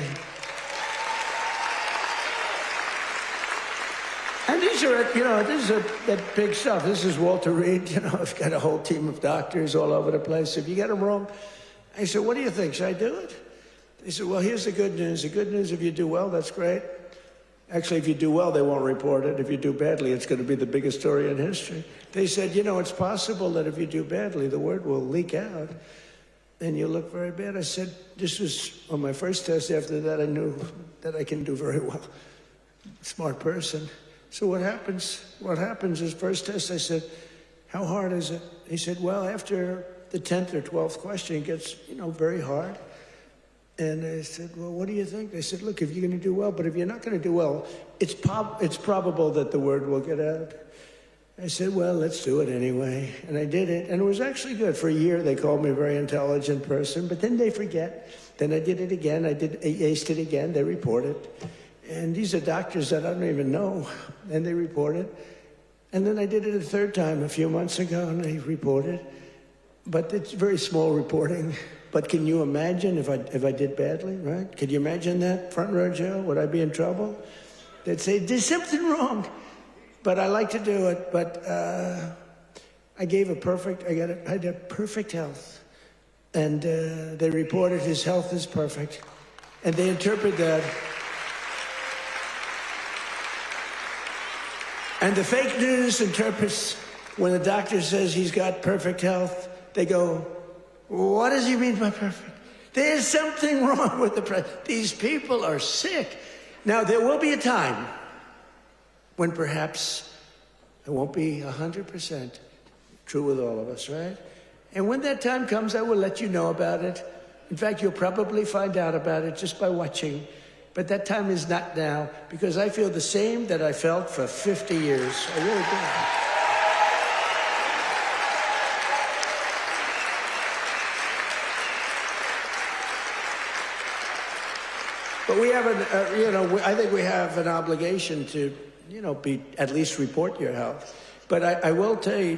these are, that big stuff. This is Walter Reed. I've got a whole team of doctors all over the place. If you get them wrong, I said, what do you think? Should I do it? They said, well, here's the good news. The good news, if you do well, that's great. Actually, if you do well, they won't report it. If you do badly, it's going to be the biggest story in history. They said, it's possible that if you do badly, the word will leak out and you'll look very bad. I said, this was on my first test. After that, I knew that I can do very well. Smart person. So what happens is first test, I said, how hard is it? He said, well, after the 10th or 12th question, it gets, very hard. And I said, well, what do you think? They said, look, if you're going to do well, but if you're not going to do well, it's probable that the word will get out. I said, well, let's do it anyway. And I did it. And it was actually good. For a year, they called me a very intelligent person, but then they forget. Then I did it again. I aced it again. They report it. And these are doctors that I don't even know. And they report it. And then I did it a third time a few months ago, and I reported. But it's very small reporting. But can you imagine if I did badly, right? Can you imagine that, front row Joe? Would I be in trouble? They'd say, there's something wrong. But I like to do it. But I had perfect health. And they reported his health is perfect. And they interpret that. And the fake news interprets when the doctor says he's got perfect health, they go, what does he mean by perfect? There's something wrong with the president. These people are sick. Now, there will be a time when perhaps it won't be 100% true with all of us, right? And when that time comes, I will let you know about it. In fact, you'll probably find out about it just by watching. But that time is not now, because I feel the same that I felt for 50 years. I really do. But we have I think we have an obligation to, at least report your health. But I will tell you,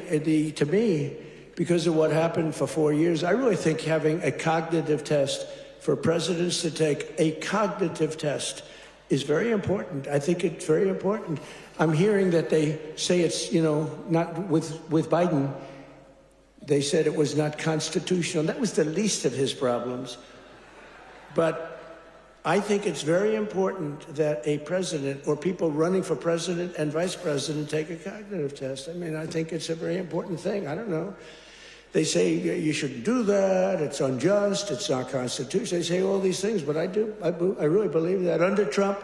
to me, because of what happened for 4 years, I really think having a cognitive test for presidents to take a cognitive test is very important. I think it's very important. I'm hearing that they say it's, not with Biden. They said it was not constitutional. That was the least of his problems. But I think it's very important that a president or people running for president and vice president take a cognitive test. I mean, I think it's a very important thing. I don't know. They say you shouldn't do that, it's unjust, it's not constitutional. They say all these things, but I really believe that. Under Trump,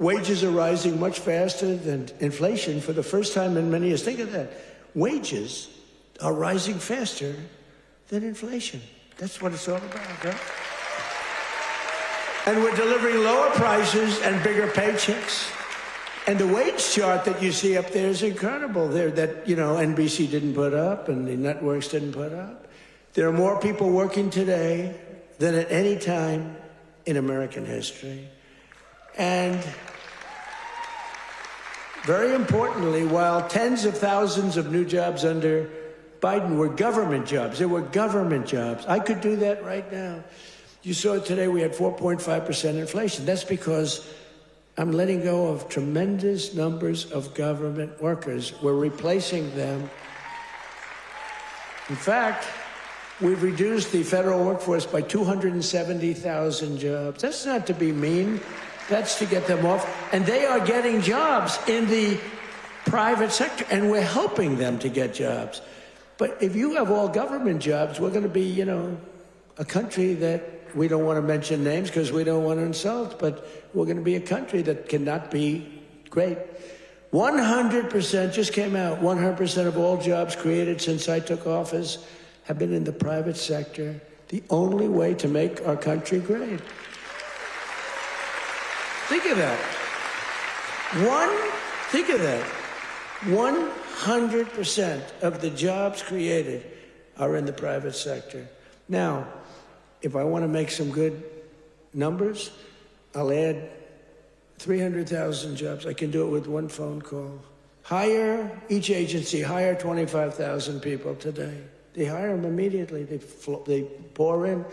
wages are rising much faster than inflation for the first time in many years. Think of that. Wages are rising faster than inflation. That's what it's all about, right? And we're delivering lower prices and bigger paychecks. And the wage chart that you see up there is incredible. That NBC didn't put up and the networks didn't put up. There are more people working today than at any time in American history. And very importantly, while tens of thousands of new jobs under Biden were government jobs, there were government jobs. I could do that right now. You saw it today, we had 4.5% inflation. That's because I'm letting go of tremendous numbers of government workers. We're replacing them. In fact, we've reduced the federal workforce by 270,000 jobs. That's not to be mean. That's to get them off. And they are getting jobs in the private sector, and we're helping them to get jobs. But if you have all government jobs, we're going to be, a country that we don't want to mention names because we don't want to insult, but we're going to be a country that cannot be great. 100% just came out, 100% of all jobs created since I took office have been in the private sector. The only way to make our country great. Think of that. 100% of the jobs created are in the private sector. Now, if I want to make some good numbers, I'll add 300,000 jobs. I can do it with one phone call. Each agency hire 25,000 people today. They hire them immediately. They pour in,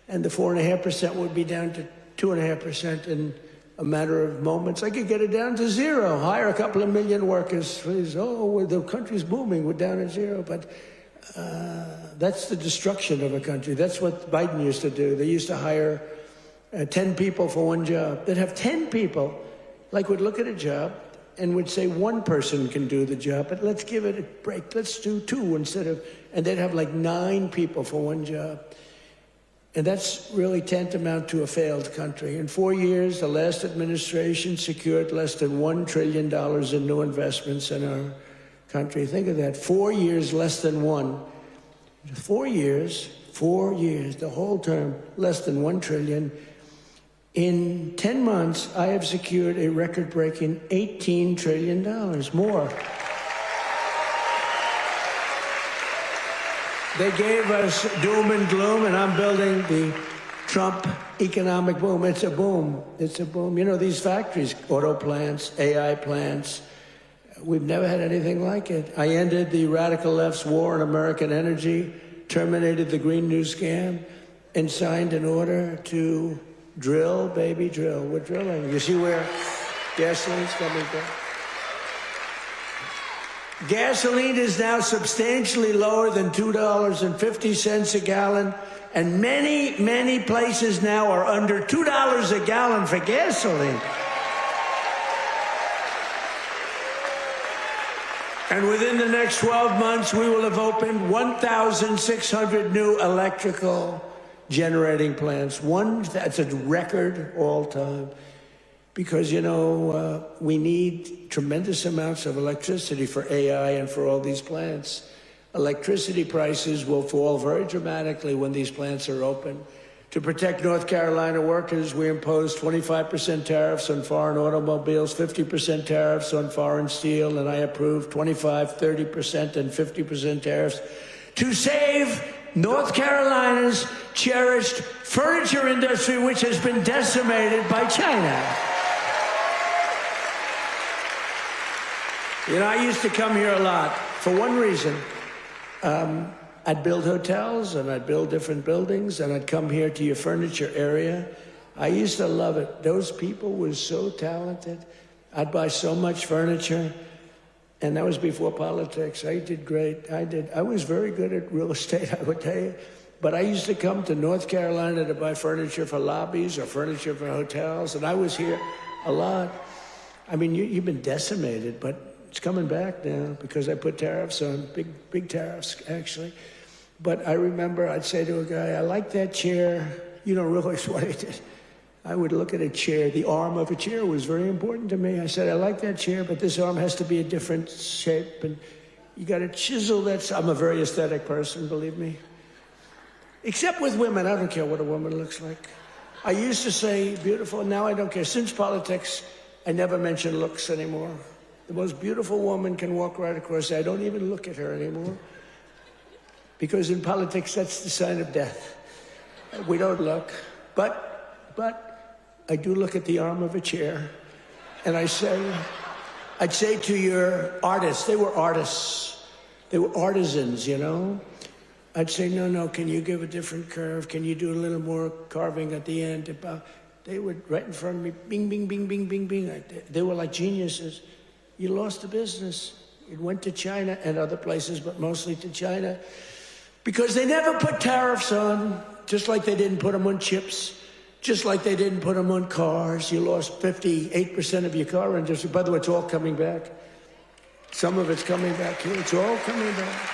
and the 4.5% would be down to 2.5% in a matter of moments. I could get it down to zero. Hire a couple of million workers, please. Oh, the country's booming. We're down at zero, but that's the destruction of a country. That's what Biden used to do. They used to hire 10 people for one job. They'd have 10 people, would look at a job and would say one person can do the job, but let's give it a break. Let's do two and they'd have 9 people for one job. And that's really tantamount to a failed country. In 4 years, the last administration secured less than $1 trillion in new investments in our country. Think of that. 4 years, less than one. 4 years, the whole term, less than $1 trillion. In 10 months, I have secured a record-breaking $18 trillion more. They gave us doom and gloom, and I'm building the Trump economic boom. It's a boom. It's a boom. These factories, auto plants, AI plants, We've never had anything like it. I ended the radical left's war on American energy, terminated the Green New scam, and signed an order to drill, baby, drill. We're drilling. You see where gasoline's coming from? Gasoline is now substantially lower than $2.50 a gallon, and many, many places now are under $2 a gallon for gasoline. And within the next 12 months, we will have opened 1,600 new electrical generating plants. That's a record all time. Because, you know, we need tremendous amounts of electricity for AI and for all these plants. Electricity prices will fall very dramatically when these plants are open. To protect North Carolina workers, we imposed 25% tariffs on foreign automobiles, 50% tariffs on foreign steel, and I approved 25%, 30%, and 50% tariffs to save North Carolina's cherished furniture industry, which has been decimated by China. You know, I used to come here a lot for one reason. I'd build hotels, and I'd build different buildings, and I'd come here to your furniture area. I used to love it. Those people were so talented. I'd buy so much furniture, and that was before politics. I did great. I was very good at real estate, I would tell you. But I used to come to North Carolina to buy furniture for lobbies or furniture for hotels, and I was here a lot. I mean, you've been decimated, but it's coming back now because I put tariffs on, big tariffs, actually. But I remember I'd say to a guy, I like that chair. You don't realize what I did. I would look at a chair. The arm of a chair was very important to me. I said, I like that chair, but this arm has to be a different shape. And you got to chisel that. I'm a very aesthetic person, believe me. Except with women. I don't care what a woman looks like. I used to say beautiful. Now I don't care. Since politics, I never mention looks anymore. The most beautiful woman can walk right across. I don't even look at her anymore. Because in politics, that's the sign of death. We don't look. But I do look at the arm of a chair. And I'd say to your artists, they were artists. They were artisans, you know. I'd say, no, can you give a different curve? Can you do a little more carving at the end? They would, right in front of me, bing, bing, bing, bing, bing, bing. They were like geniuses. You lost the business. It went to China and other places, but mostly to China. Because they never put tariffs on, just like they didn't put them on chips, just like they didn't put them on cars. You lost 58% of your car industry. By the way, it's all coming back. Some of it's coming back here. It's all coming back.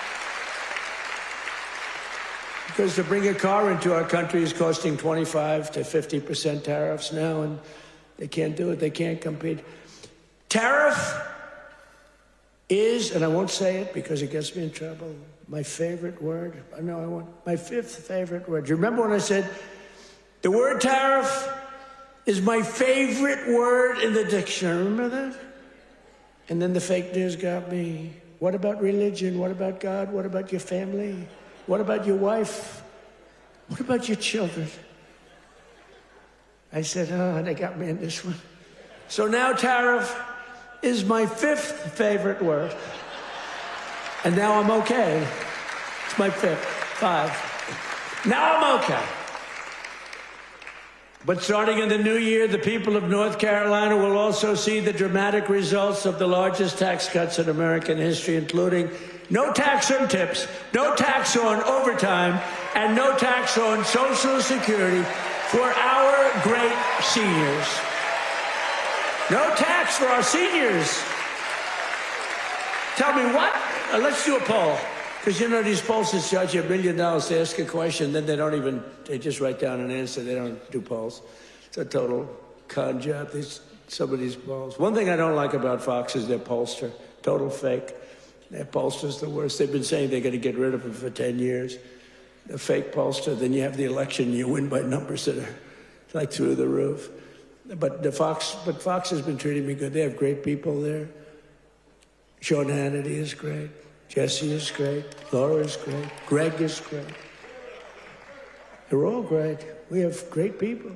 Because to bring a car into our country is costing 25 to 50% tariffs now, and they can't do it. They can't compete. Tariff is, and I won't say it because it gets me in trouble, my favorite word. I know I won't. My fifth favorite word. Do you remember when I said the word tariff is my favorite word in the dictionary? Remember that? And then the fake news got me. What about religion? What about God? What about your family? What about your wife? What about your children? I said, oh, they got me in this one. So now tariff is my fifth favorite word. And now I'm okay. It's my fifth. 5. Now I'm okay. But starting in the new year, the people of North Carolina will also see the dramatic results of the largest tax cuts in American history, including no tax on tips, no tax on overtime, and no tax on Social Security for our great seniors. No tax for our seniors. Tell me what? Let's do a poll. Because, you know, these pollsters charge you $1 million to ask a question, then they just write down an answer. They don't do polls. It's a total con job, some of these polls. One thing I don't like about Fox is their pollster. Total fake. Their pollster's the worst. They've been saying they're going to get rid of them for 10 years. A fake pollster, then you have the election, you win by numbers that are like through the roof. But Fox has been treating me good. They have great people there. Sean Hannity is great. Jesse is great. Laura is great. Greg is great. They're all great. We have great people.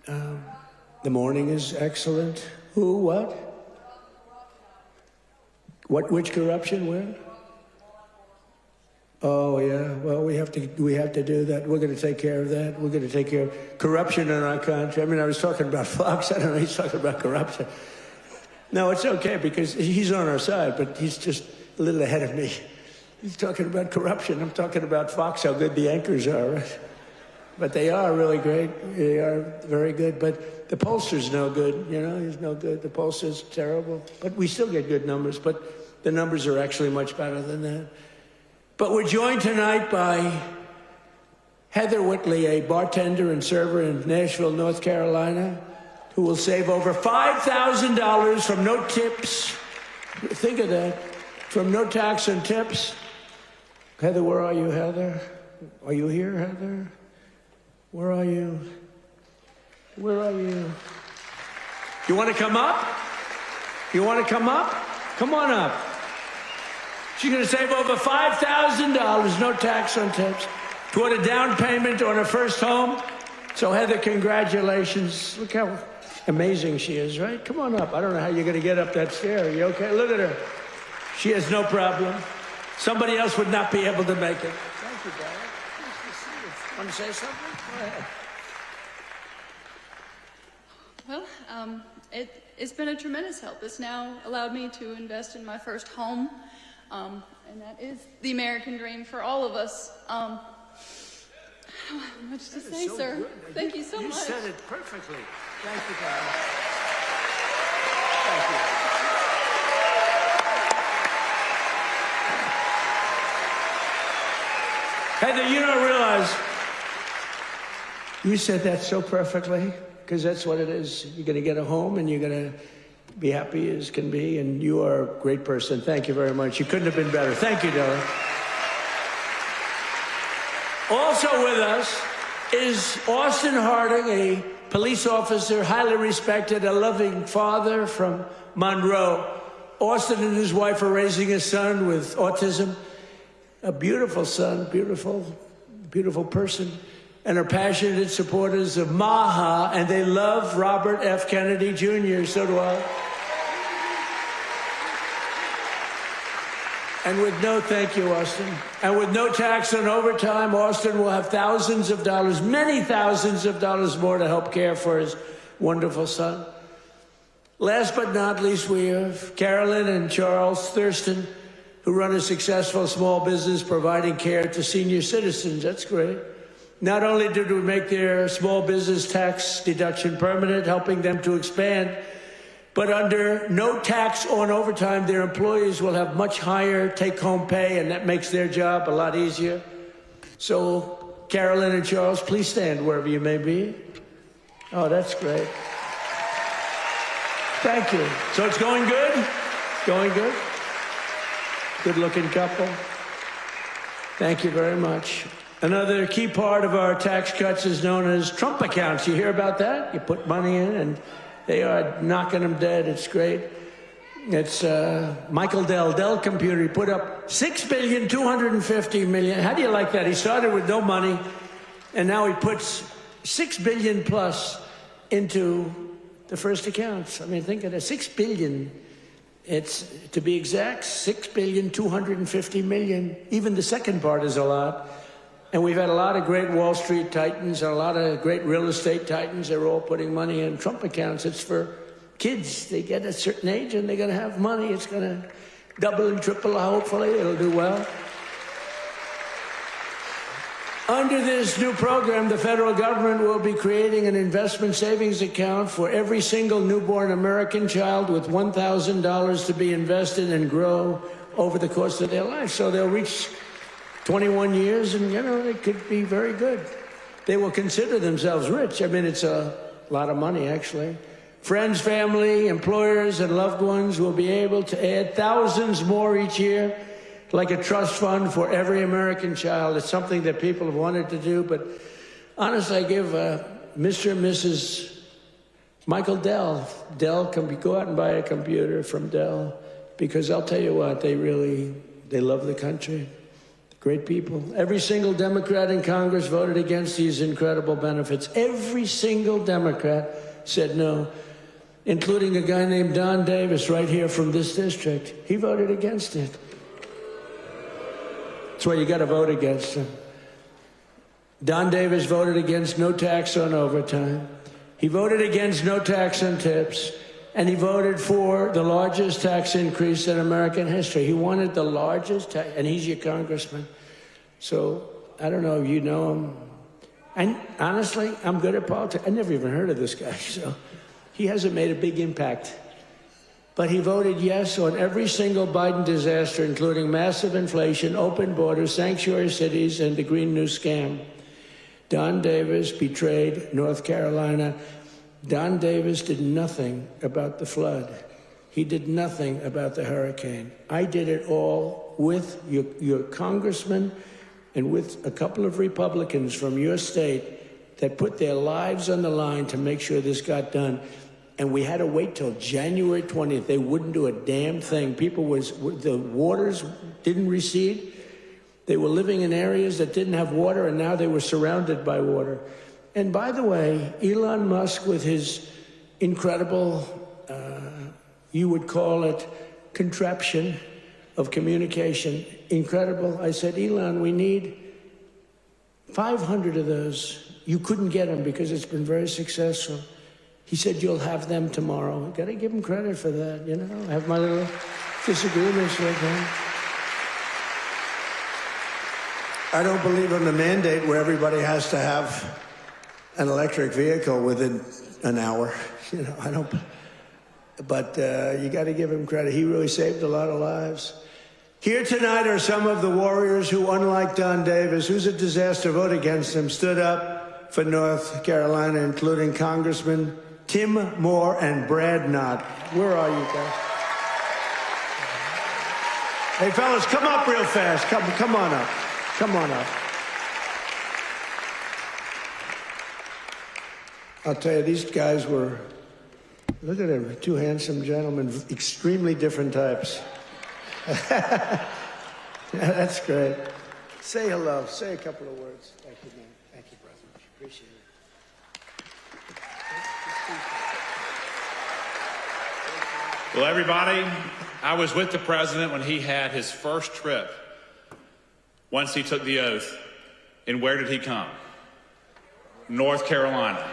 The morning is excellent. Who, what? Which corruption? Where? Oh, yeah. Well, we have to do that. We're going to take care of that. We're going to take care of corruption in our country. I mean, I was talking about Fox. I don't know. He's talking about corruption. No, it's okay because he's on our side, but he's just a little ahead of me. He's talking about corruption. I'm talking about Fox, how good the anchors are, right? But they are really great. They are very good. But the pollster's no good. You know, he's no good. The pollster's terrible. But we still get good numbers. But the numbers are actually much better than that. But we're joined tonight by Heather Whitley, a bartender and server in Nashville, North Carolina, who will save over $5,000 from no tips. Think of that. From no tax and tips. Heather, where are you, Heather? Are you here, Heather? Where are you? Where are you? You want to come up? You want to come up? Come on up. She's going to save over $5,000, no tax on tips, toward a down payment on her first home. So, Heather, congratulations. Look how amazing she is, right? Come on up. I don't know how you're going to get up that stair. Are you okay? Look at her. She has no problem. Somebody else would not be able to make it. Thank you, darling. Nice to see you. Want to say something? Go ahead. Well, it's been a tremendous help. It's now allowed me to invest in my first home, and that is the American dream for all of us. I don't have much to say, so sir. Good. Thank you so much. You said it perfectly. Thank you, darling. Thank you. Heather, you don't realize you said that so perfectly, because that's what it is. You're going to get a home, and you're going to be happy as can be, and you are a great person. Thank you very much. You couldn't have been better. Thank you, darling. Also with us is Austin Harding, a police officer, highly respected, a loving father from Monroe. Austin and his wife are raising a son with autism. A beautiful son, beautiful person, and are passionate supporters of MAHA, and they love Robert F. Kennedy Jr., so do I. And with no, thank you, Austin, and with no tax on overtime, Austin will have thousands of dollars, many thousands of dollars more to help care for his wonderful son. Last but not least, we have Carolyn and Charles Thurston, who run a successful small business providing care to senior citizens. That's great. Not only did we make their small business tax deduction permanent, helping them to expand, but under no tax on overtime, their employees will have much higher take-home pay, and that makes their job a lot easier. So, Carolyn and Charles, please stand wherever you may be. Oh, that's great. Thank you. So it's going good? Going good? Good-looking couple. Thank you very much. Another key part of our tax cuts is known as Trump accounts. You hear about that? You put money in, and they are knocking them dead. It's great. It's Michael Dell Computer. He put up $6.25 billion. How do you like that? He started with no money, and now he puts $6 billion plus into the first accounts. I mean, think of that. $6 billion. It's, to be exact, $6.25 billion. Even the second part is a lot. And we've had a lot of great Wall Street titans and a lot of great real estate titans. They're all putting money in Trump accounts. It's for kids. They get a certain age and they're going to have money. It's going to double and triple. Hopefully, it'll do well. Under this new program, the federal government will be creating an investment savings account for every single newborn American child with $1,000 to be invested and grow over the course of their life. So they'll reach 21 years and, you know, they could be very good. They will consider themselves rich. I mean, it's a lot of money, actually. Friends, family, employers, and loved ones will be able to add thousands more each year, like a trust fund for every American child. It's something that people have wanted to do, but honestly, I give Mr. and Mrs. Michael Dell can go out and buy a computer from Dell, because I'll tell you what, they love the country. Great people. Every single Democrat in Congress voted against these incredible benefits. Every single Democrat said no. including a guy named Don Davis right here from this district. He voted against it. That's why you got to vote against him. Don Davis voted against no tax on overtime. He voted against no tax on tips. And he voted for the largest tax increase in American history. He wanted the largest tax, and he's your congressman. So I don't know if you know him. And honestly, I'm good at politics. I never even heard of this guy, so he hasn't made a big impact. But he voted yes on every single Biden disaster, including massive inflation, open borders, sanctuary cities, and the Green New Scam. Don Davis betrayed North Carolina. Don Davis did nothing about the flood. He did nothing about the hurricane. I did it all with your congressman and with a couple of Republicans from your state that put their lives on the line to make sure this got done. And we had to wait till January 20th. They wouldn't do a damn thing. The waters didn't recede. They were living in areas that didn't have water, and now they were surrounded by water. And by the way, Elon Musk, with his incredible, you would call it contraption of communication, incredible. I said, Elon, we need 500 of those. You couldn't get them because it's been very successful. He said, you'll have them tomorrow. Got to give him credit for that, you know. I have my little disagreements with him. I don't believe in the mandate where everybody has to have an electric vehicle within an hour. You know, I don't. But you got to give him credit. He really saved a lot of lives. Here tonight are some of the warriors who, unlike Don Davis, who's a disaster, vote against him, stood up for North Carolina, including Congressman Tim Moore and Brad Knott. Where are you guys? Hey, fellas, come up real fast. Come on up. Come on up. I'll tell you, these guys were, look at them, two handsome gentlemen, extremely different types. Yeah, that's great. Say hello. Say a couple of words. Thank you, man. Thank you, brother. Appreciate it. Well, everybody, I was with the president when he had his first trip, once he took the oath. And where did he come? North Carolina.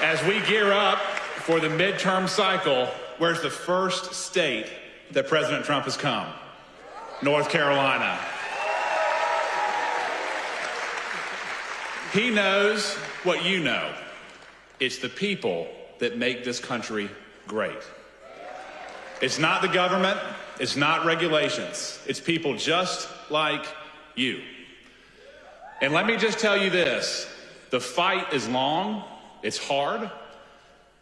As we gear up for the midterm cycle, where's the first state that President Trump has come? North Carolina. He knows what you know. It's the people that make this country great. It's not the government. It's not regulations. It's people just like you. And let me just tell you this. The fight is long. It's hard.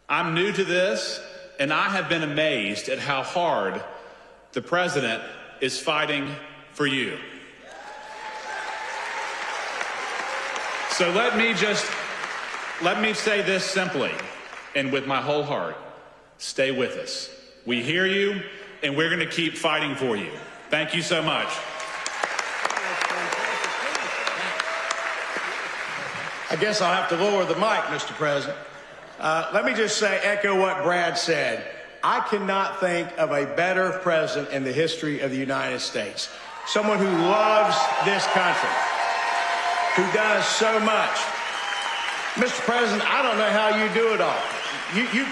I'm new to this, and I have been amazed at how hard the president is fighting for you. So let me say this simply and with my whole heart. Stay with us. We hear you, and we're going to keep fighting for you. Thank you so much. I guess I'll have to lower the mic, Mr. President. Let me just say, echo what Brad said. I cannot think of a better president in the history of the United States. Someone who loves this country, who does so much. Mr. President, I don't know how you do it all.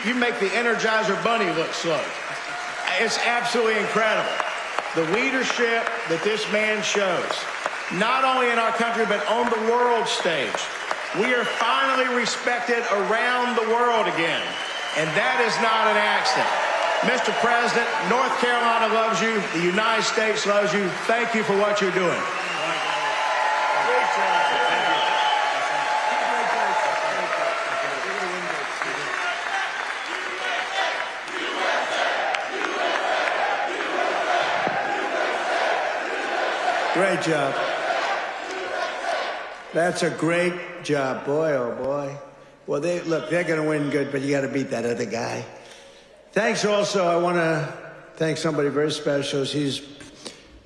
You make the Energizer Bunny look slow. It's absolutely incredible. The leadership that this man shows, not only in our country, but on the world stage. We are finally respected around the world again, and that is not an accident. Mr. President, North Carolina loves you. The United States loves you. Thank you for what you're doing. Great job. That's a great job. Boy, oh boy. Well, they're going to win good, but you got to beat that other guy. Thanks also. I want to thank somebody very special. He's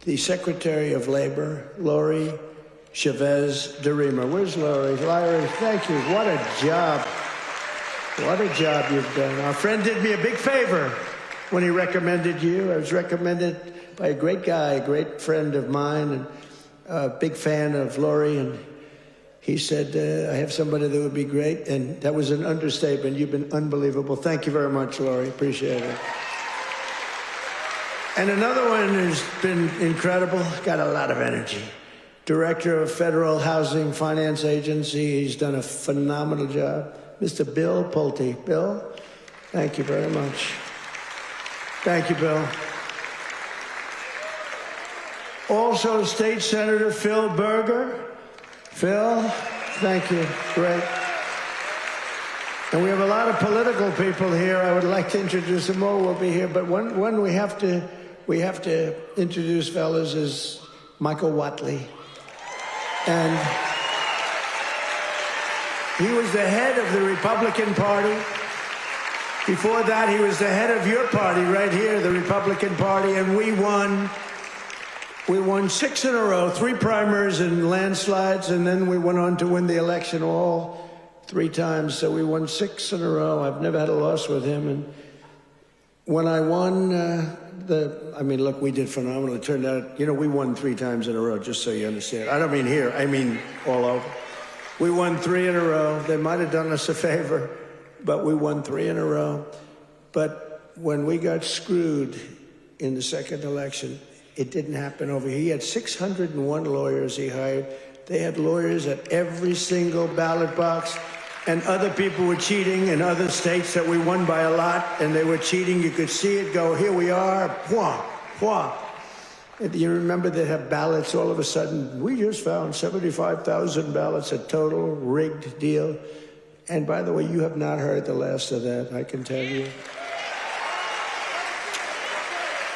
the Secretary of Labor, Lori Chavez DeRemer. Where's Laurie? Laurie, thank you. What a job. What a job you've done. Our friend did me a big favor when he recommended you. I was recommended by a great guy, a great friend of mine, and a big fan of Laurie, and he said, I have somebody that would be great, and that was an understatement. You've been unbelievable. Thank you very much, Laurie. Appreciate it. And another one who's been incredible, got a lot of energy. Director of Federal Housing Finance Agency. He's done a phenomenal job. Mr. Bill Pulte. Bill, thank you very much. Thank you, Bill. Also, State Senator Phil Berger. Phil, thank you. Great. And we have a lot of political people here. I would like to introduce them all. Will be here, but one we have to introduce, fellas, is Michael Whatley. And he was the head of the Republican Party. Before that, he was the head of your party right here, the Republican Party, and we won 6 in a row, 3 primaries and landslides, and then we went on to win the election all 3 times. So we won 6 in a row. I've never had a loss with him. And when I won look, we did phenomenal. It turned out, we won 3 times in a row, just so you understand. I don't mean here, I mean all over. We won 3 in a row. They might have done us a favor, but we won 3 in a row. But when we got screwed in the second election, it didn't happen over here. He had 601 lawyers he hired. They had lawyers at every single ballot box. And other people were cheating in other states that we won by a lot, and they were cheating. You could see it go, here we are, wah, wah. And you remember they have ballots all of a sudden. We just found 75,000 ballots, a total rigged deal. And by the way, you have not heard the last of that, I can tell you.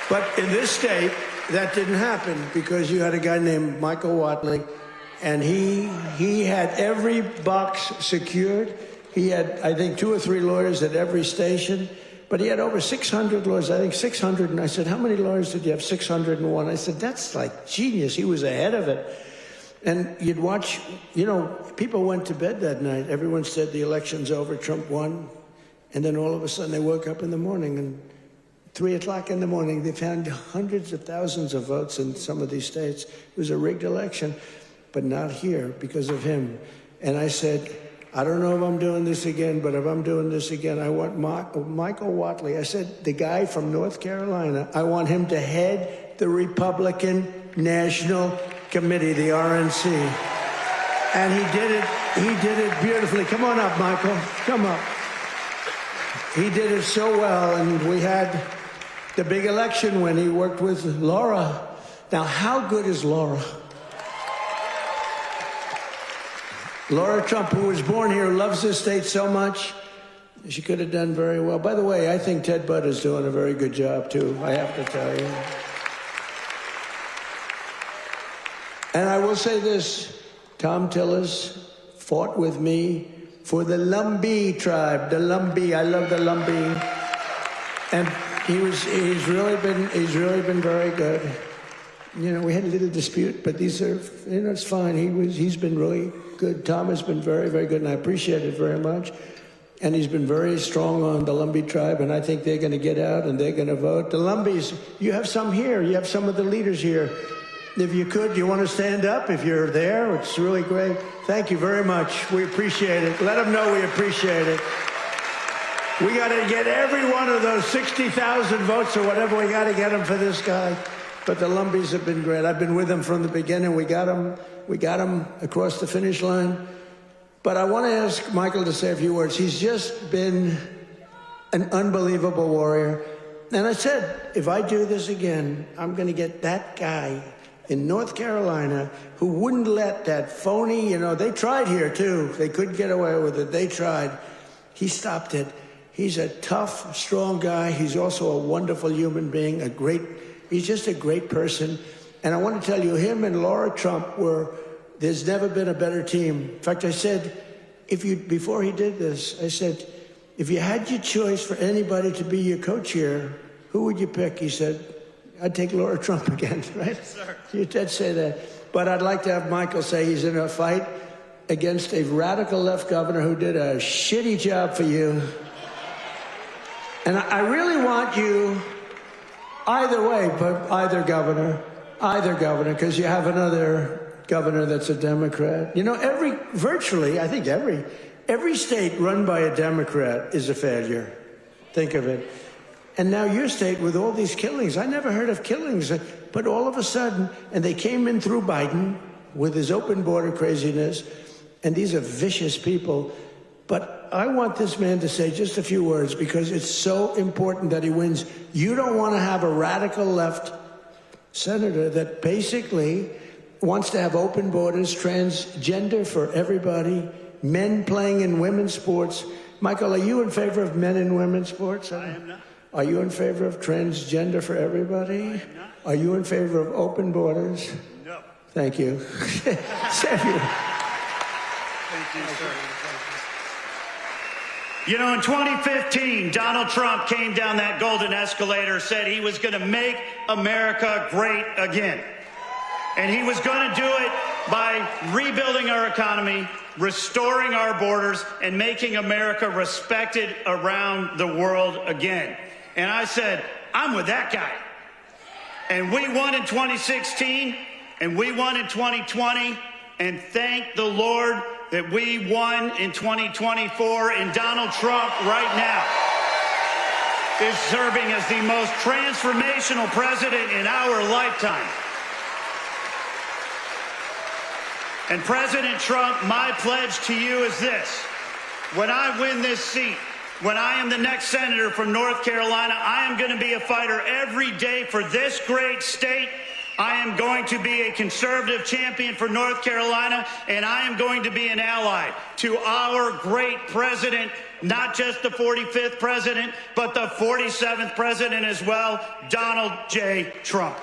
But in this state, that didn't happen because you had a guy named Michael Whatley, and he had every box secured. He had, I think, 2 or 3 lawyers at every station, but he had over 600 lawyers, I think 600. And I said, how many lawyers did you have? 601. I said, that's like genius. He was ahead of it. And you'd watch, people went to bed that night. Everyone said the election's over, Trump won. And then all of a sudden they woke up in the morning, and 3 o'clock in the morning, they found hundreds of thousands of votes in some of these states. It was a rigged election, but not here because of him. And I said, I don't know if I'm doing this again, but if I'm doing this again, I want Michael Whatley. I said, the guy from North Carolina, I want him to head the Republican National Committee, the RNC. And he did it beautifully. Come on up, Michael, come up. He did it so well, and we had the big election when he worked with Laura. Now, how good is Laura? Laura Trump, who was born here, loves this state so much. She could have done very well. By the way, I think Ted Budd is doing a very good job, too, I have to tell you. And I will say this, Tom Tillis fought with me for the Lumbee tribe, the Lumbee. I love the Lumbee. And he's really been very good. We had a little dispute, but these are, it's fine. He's been really good. Tom has been very, very good, and I appreciate it very much. And he's been very strong on the Lumbee tribe, and I think they're going to get out and they're going to vote. The Lumbees, you have some here. You have some of the leaders here. If you could, you want to stand up if you're there? It's really great. Thank you very much. We appreciate it. Let them know we appreciate it. We got to get every one of those 60,000 votes or whatever. We got to get them for this guy. But the Lumbees have been great. I've been with them from the beginning. We got them across the finish line. But I want to ask Michael to say a few words. He's just been an unbelievable warrior. And I said, if I do this again, I'm going to get that guy in North Carolina who wouldn't let that phony, they tried here too. They couldn't get away with it. They tried. He stopped it. He's a tough, strong guy. He's also a wonderful human being, he's just a great person. And I want to tell you, him and Laura Trump there's never been a better team. In fact, I said, before he did this, I said, if you had your choice for anybody to be your co-chair, who would you pick? He said, I'd take Laura Trump again, right? Yes, sir. You did say that. But I'd like to have Michael say he's in a fight against a radical left governor who did a shitty job for you. And I really want you, either way, but either governor, because you have another governor that's a Democrat. You know, virtually, I think every state run by a Democrat is a failure. Think of it. And now your state with all these killings, I never heard of killings, but all of a sudden, and they came in through Biden with his open border craziness, and these are vicious people. But I want this man to say just a few words because it's so important that he wins. You don't want to have a radical left senator that basically wants to have open borders, transgender for everybody, men playing in women's sports. Michael, are you in favor of men in women's sports? I am not. Are you in favor of transgender for everybody? I am not. Are you in favor of open borders? No. Thank you. Samuel. Thank you, sir. You know, in 2015, Donald Trump came down that golden escalator, said he was going to make America great again. And he was going to do it by rebuilding our economy, restoring our borders, and making America respected around the world again. And I said, I'm with that guy. And we won in 2016, and we won in 2020, and thank the Lord that we won in 2024, and Donald Trump right now is serving as the most transformational president in our lifetime. And President Trump, my pledge to you is this. When I win this seat, when I am the next senator from North Carolina, I am going to be a fighter every day for this great state. I am going to be a conservative champion for North Carolina, and I am going to be an ally to our great president, not just the 45th president, but the 47th president as well, Donald J. Trump.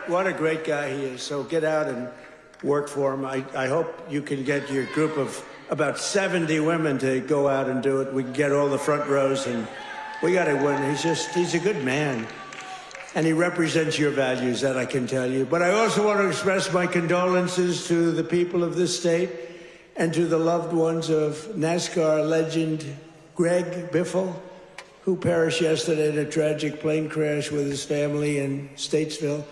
What a great guy he is. So get out and work for him. I hope you can get your group of about 70 women to go out and do it. We can get all the front rows, and we got to win. He's a good man. And he represents your values, that I can tell you. But I also want to express my condolences to the people of this state and to the loved ones of NASCAR legend Greg Biffle, who perished yesterday in a tragic plane crash with his family in Statesville.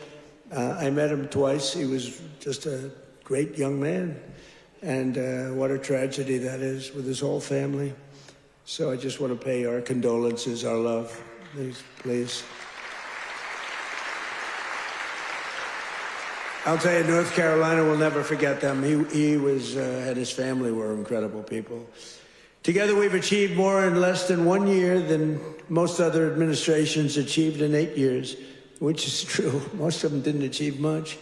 I met him twice. He was just a great young man. And what a tragedy that is with his whole family. So I just want to pay our condolences, our love. Please. I'll tell you, North Carolina will never forget them. He was, and his family were incredible people. Together, we've achieved more in less than 1 year than most other administrations achieved in 8 years, which is true. Most of them didn't achieve much.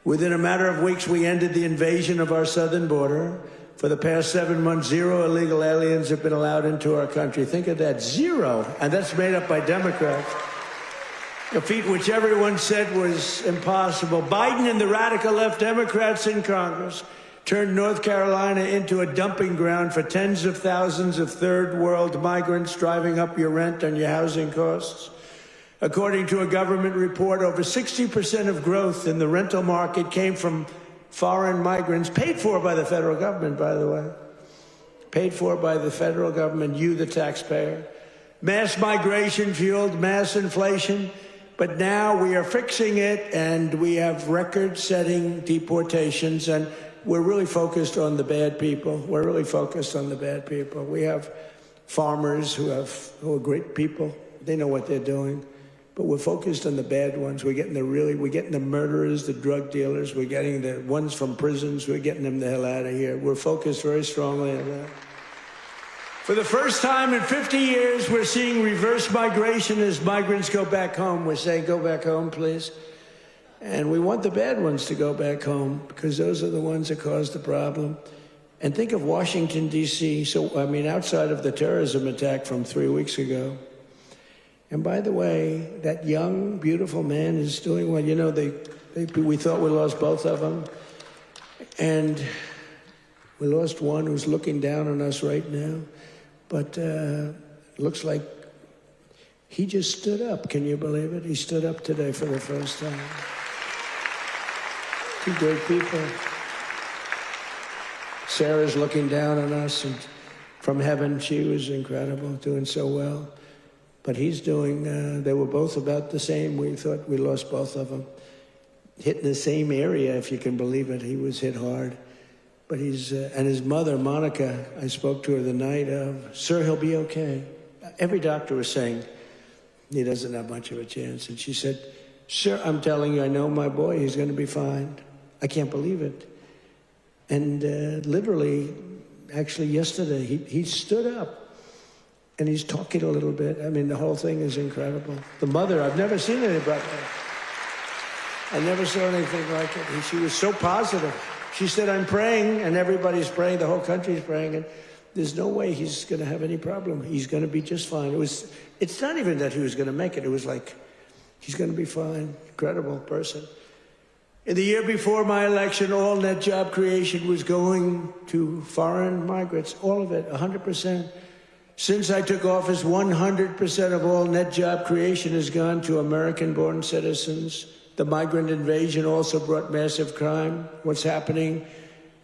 Within a matter of weeks, we ended the invasion of our southern border. For the past 7 months, 0 illegal aliens have been allowed into our country. Think of that, 0. And that's made up by Democrats. A feat which everyone said was impossible. Biden and the radical left Democrats in Congress turned North Carolina into a dumping ground for tens of thousands of third world migrants, driving up your rent and your housing costs. According to a government report, over 60% of growth in the rental market came from foreign migrants, paid for by the federal government, by the way. Paid for by the federal government, you, the taxpayer. Mass migration fueled mass inflation. But now we are fixing it, and we have record-setting deportations, and we're really focused on the bad people. We're really focused on the bad people. We have farmers who are great people. They know what they're doing. But we're focused on the bad ones. We're getting the murderers, the drug dealers. We're getting the ones from prisons. We're getting them the hell out of here. We're focused very strongly on that. For the first time in 50 years, we're seeing reverse migration as migrants go back home. We're saying, go back home, please. And we want the bad ones to go back home because those are the ones that caused the problem. And think of Washington, D.C. So, I mean, outside of the terrorism attack from 3 weeks ago. And by the way, that young, beautiful man is doing well. You know, we thought we lost both of them. And We lost one who's looking down on us right now, but looks like he just stood up. Can you believe it? He stood up today for the first time. Two great people. Sarah's looking down on us, and from heaven, she was incredible, doing so well. But he's doing, they were both about the same. We thought we lost both of them. Hit in the same area, if you can believe it. He was hit hard. But he's, and his mother, Monica, I spoke to her the night of, sir, he'll be okay. Every doctor was saying he doesn't have much of a chance. And she said, sir, I'm telling you, I know my boy, he's going to be fine. I can't believe it. And literally, actually yesterday, he stood up and he's talking a little bit. I mean, the whole thing is incredible. The mother, I've never seen anybody like that. I never saw anything like it. And she was so positive. She said, I'm praying, and everybody's praying, the whole country's praying, and there's no way he's going to have any problem. He's going to be just fine. It's not even that he was going to make it. It was like, he's going to be fine. Incredible person. In the year before my election, all net job creation was going to foreign migrants, all of it, 100%. Since I took office, 100% of all net job creation has gone to American-born citizens. The migrant invasion also brought massive crime. What's happening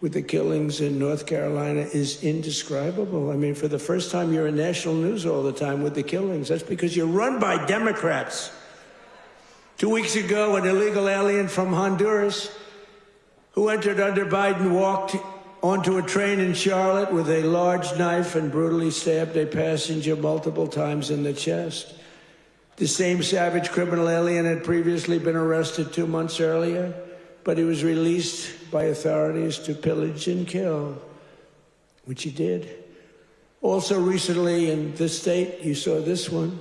with the killings in North Carolina is indescribable. I mean, for the first time, you're in national news all the time with the killings. That's because you're run by Democrats. 2 weeks ago, an illegal alien from Honduras who entered under Biden walked onto a train in Charlotte with a large knife and brutally stabbed a passenger multiple times in the chest. The same savage criminal alien had previously been arrested 2 months earlier, but he was released by authorities to pillage and kill, which he did. Also recently in this state, you saw this one.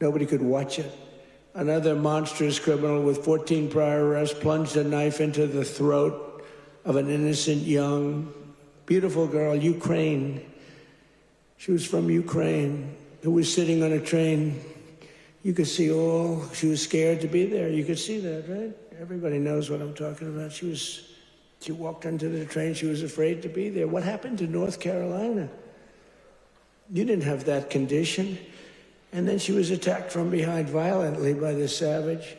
Nobody could watch it. Another monstrous criminal with 14 prior arrests plunged a knife into the throat of an innocent young, beautiful girl, Ukraine. She was from Ukraine, who was sitting on a train. You could see she was scared to be there. You could see that, right? Everybody knows what I'm talking about. She walked onto the train. She was afraid to be there. What happened to North Carolina? You didn't have that condition. And then she was attacked from behind violently by this savage.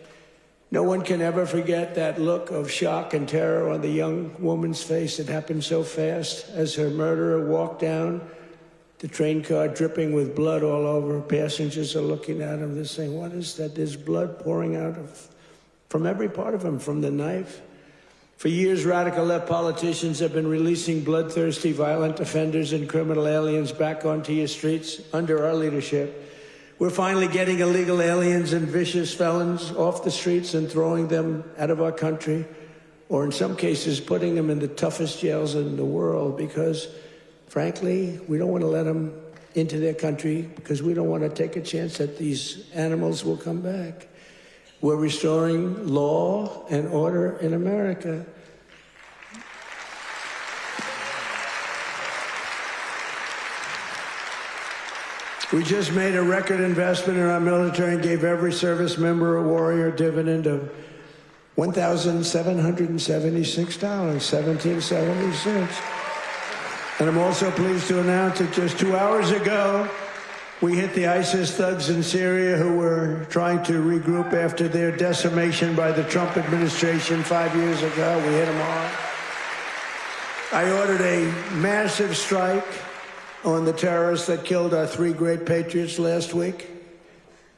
No one can ever forget that look of shock and terror on the young woman's face. It happened so fast as her murderer walked down the train car, dripping with blood all over. Passengers are looking at him. They're saying, what is that? There's blood pouring out from every part of him, from the knife. For years, radical left politicians have been releasing bloodthirsty, violent offenders and criminal aliens back onto your streets under our leadership. We're finally getting illegal aliens and vicious felons off the streets and throwing them out of our country, or in some cases, putting them in the toughest jails in the world because, frankly, we don't want to let them into their country because we don't want to take a chance that these animals will come back. We're restoring law and order in America. We just made a record investment in our military and gave every service member a warrior dividend of $1,776, 1776. And I'm also pleased to announce that just 2 hours ago, we hit the ISIS thugs in Syria who were trying to regroup after their decimation by the Trump administration 5 years ago. We hit them hard. I ordered a massive strike on the terrorists that killed our 3 great patriots last week.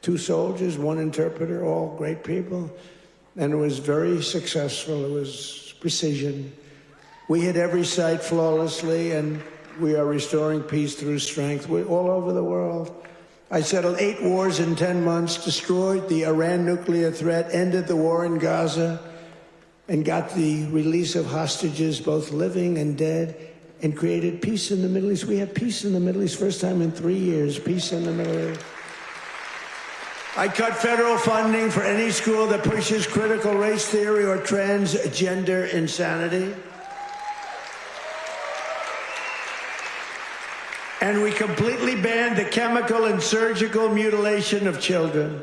2 soldiers, 1 interpreter, all great people. And it was very successful. It was precision. We hit every site flawlessly, and we are restoring peace through strength. We're all over the world. I settled 8 wars in 10 months, destroyed the Iran nuclear threat, ended the war in Gaza, and got the release of hostages, both living and dead, and created peace in the Middle East. We have peace in the Middle East, first time in 3 years, peace in the Middle East. I cut federal funding for any school that pushes critical race theory or transgender insanity. And we completely banned the chemical and surgical mutilation of children.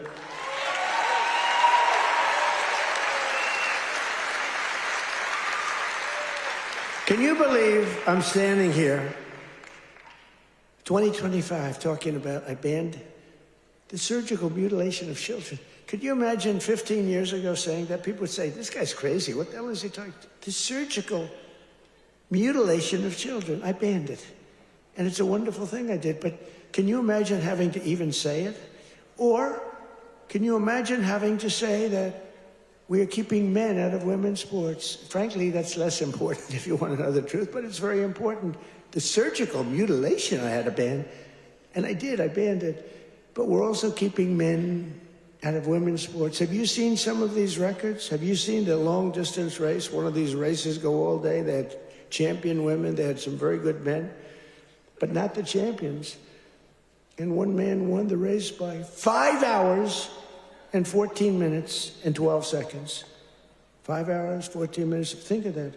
Can you believe I'm standing here, 2025, talking about I banned the surgical mutilation of children. Could you imagine 15 years ago saying that? People would say, this guy's crazy. What the hell is he talking about? The surgical mutilation of children. I banned it. And it's a wonderful thing I did. But can you imagine having to even say it? Or can you imagine having to say that we are keeping men out of women's sports? Frankly, that's less important if you want to know the truth, but it's very important. The surgical mutilation I had to ban, and I did, I banned it. But we're also keeping men out of women's sports. Have you seen some of these records? Have you seen the long-distance race? One of these races go all day. They had champion women. They had some very good men, but not the champions. And one man won the race by 5 hours and 14 minutes and 12 seconds. 5 hours, 14 minutes. Think of that.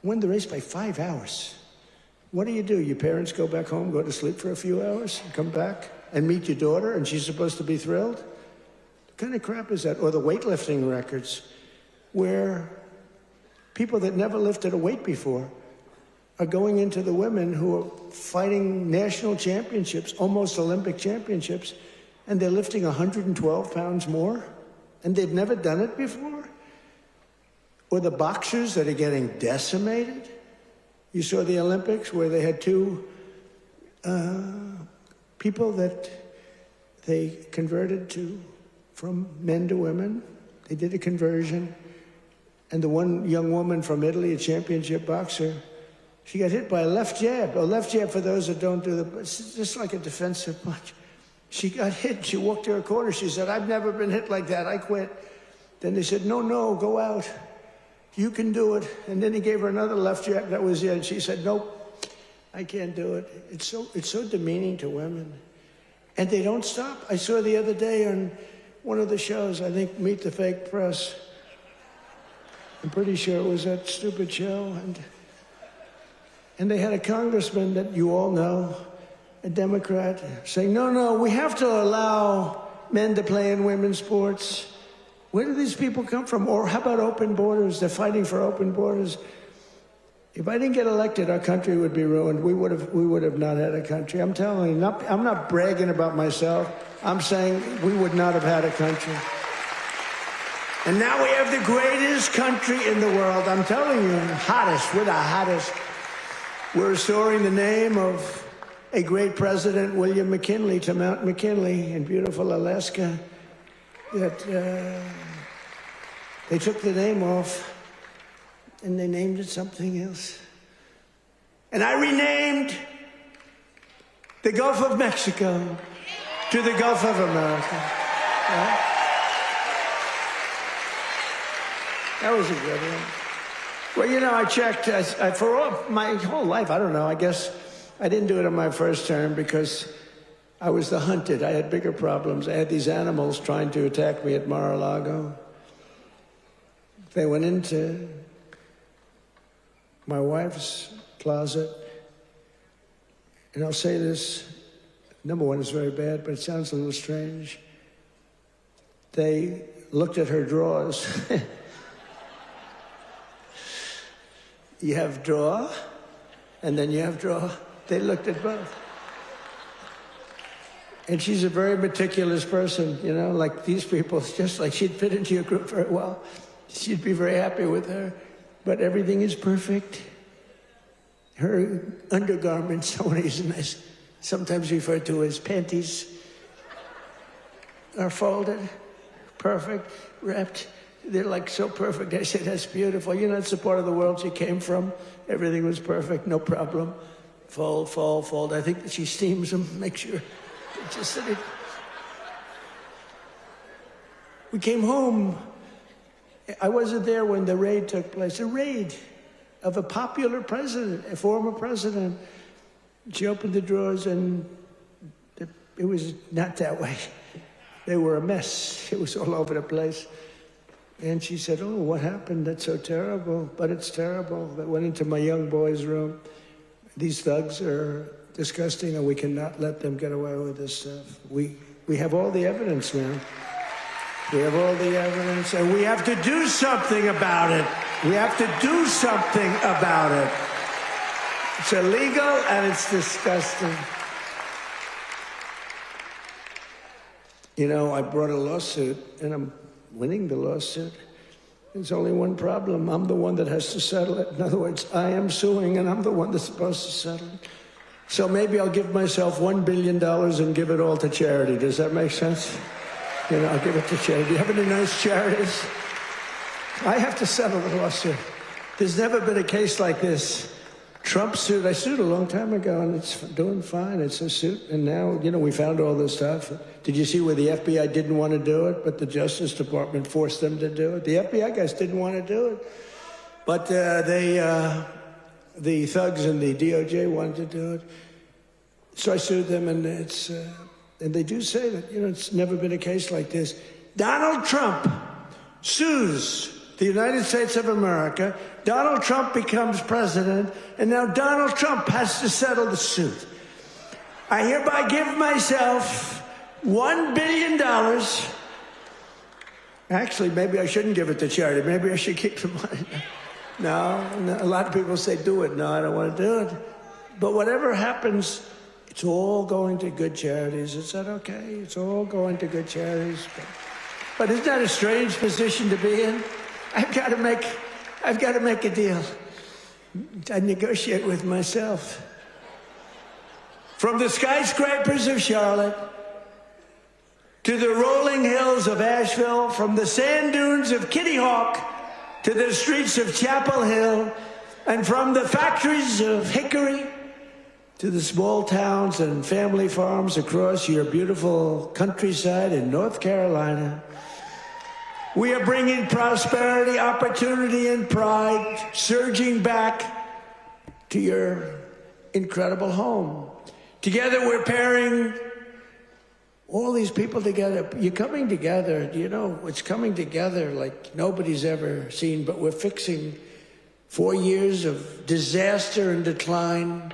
Won the race by 5 hours. What do? Your parents go back home, go to sleep for a few hours, and come back and meet your daughter, and she's supposed to be thrilled? What kind of crap is that? Or the weightlifting records, where people that never lifted a weight before are going into the women who are fighting national championships, almost Olympic championships, and they're lifting 112 pounds more, and they've never done it before? Or the boxers that are getting decimated? You saw the Olympics where they had two people that they converted from men to women. They did a conversion. And the one young woman from Italy, a championship boxer, she got hit by a left jab. A left jab, for those that don't do it's just like a defensive punch. She got hit. She walked to her corner. She said, I've never been hit like that. I quit. Then they said, no, go out. You can do it. And then he gave her another left jab. That was it. And she said, nope, I can't do it. It's so demeaning to women. And they don't stop. I saw the other day on one of the shows, I think Meet the Fake Press. I'm pretty sure it was that stupid show. And they had a congressman that you all know, a Democrat, saying, no, we have to allow men to play in women's sports. Where do these people come from? Or how about open borders? They're fighting for open borders. If I didn't get elected, our country would be ruined. We would have not had a country. I'm telling you, I'm not bragging about myself. I'm saying we would not have had a country. And now we have the greatest country in the world. I'm telling you, hottest. We're the hottest. We're restoring the name of a great president, William McKinley, to Mount McKinley in beautiful Alaska. That they took the name off and they named it something else. And I renamed the Gulf of Mexico to the Gulf of America. Right? That was a good one. Well, I checked for my whole life. I don't know. I guess I didn't do it on my first term because I was the hunted. I had bigger problems. I had these animals trying to attack me at Mar-a-Lago. They went into my wife's closet. And I'll say this, number one, it's very bad, but it sounds a little strange. They looked at her drawers. You have drawer, and then you have drawer. They looked at both. And she's a very meticulous person, like these people. It's just like she'd fit into your group very well. She'd be very happy with her. But everything is perfect. Her undergarments, sometimes referred to as panties, are folded, perfect, wrapped. They're like so perfect. I said, that's beautiful. It's the part of the world she came from. Everything was perfect, no problem. Fold, fold, fold. I think that she steams them, make sure. Just that we came home. I wasn't there when the raid took place. A raid of a popular president, a former president. She opened the drawers and it was not that way. They were a mess. It was all over the place. And she said, oh, what happened? That's so terrible. But it's terrible. That went into my young boy's room. These thugs are disgusting, and we cannot let them get away with this stuff. We have all the evidence now. We have all the evidence, and we have to do something about it. We have to do something about it. It's illegal and it's disgusting. You know, I brought a lawsuit, and I'm winning the lawsuit. There's only one problem. I'm the one that has to settle it. In other words, I am suing, and I'm the one that's supposed to settle it. So maybe I'll give myself $1 billion and give it all to charity. Does that make sense? You know, I'll give it to charity. Do you have any nice charities? I have to settle the lawsuit. There's never been a case like this. Trump sued. I sued a long time ago, and it's doing fine. It's a suit. And now, you know, we found all this stuff. Did you see where the FBI didn't want to do it, but the Justice Department forced them to do it? The FBI guys didn't want to do it. But the thugs and the DOJ wanted to do it. So I sued them, and it's and they do say that, you know, it's never been a case like this. Donald Trump sues the United States of America. Donald Trump becomes president, and now Donald Trump has to settle the suit. I hereby give myself $1 billion. Actually, maybe I shouldn't give it to charity. Maybe I should keep the money. No, a lot of people say, do it. No, I don't want to do it. But whatever happens, it's all going to good charities. Is that okay? It's all going to good charities. But isn't that a strange position to be in? I've got to make a deal. I negotiate with myself. From the skyscrapers of Charlotte to the rolling hills of Asheville, from the sand dunes of Kitty Hawk to the streets of Chapel Hill, and from the factories of Hickory to the small towns and family farms across your beautiful countryside in North Carolina, we are bringing prosperity, opportunity, and pride surging back to your incredible home. Together, we're pairing all these people together. You're coming together. You know, it's coming together like nobody's ever seen, but we're fixing 4 years of disaster and decline.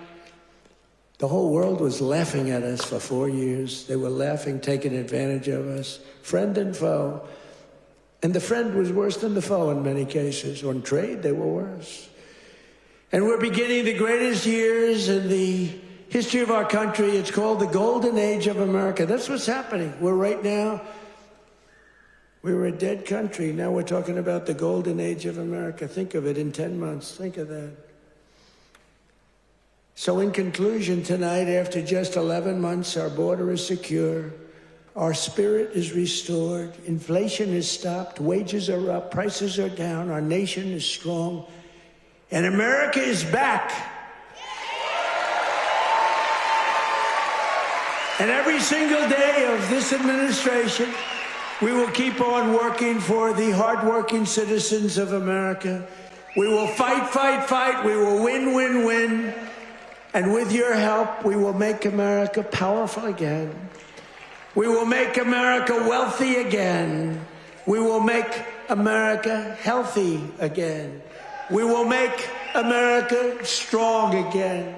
The whole world was laughing at us for 4 years. They were laughing, taking advantage of us, friend and foe. And the friend was worse than the foe in many cases. On trade, they were worse. And we're beginning the greatest years in the history of our country. It's called the Golden Age of America. That's what's happening. We were a dead country. Now we're talking about the Golden Age of America. Think of it in 10 months. Think of that. So in conclusion, tonight, after just 11 months, our border is secure. Our spirit is restored. Inflation is stopped. Wages are up. Prices are down. Our nation is strong. And America is back. And every single day of this administration, we will keep on working for the hardworking citizens of America. We will fight, fight, fight. We will win, win, win. And with your help, we will make America powerful again. We will make America wealthy again. We will make America healthy again. We will make America strong again.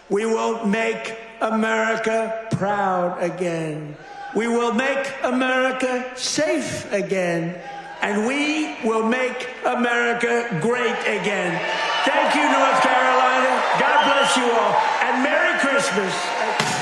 We will make America proud again. We will make America safe again. And we will make America great again. Thank you, North Carolina. God bless you all. And Merry Christmas.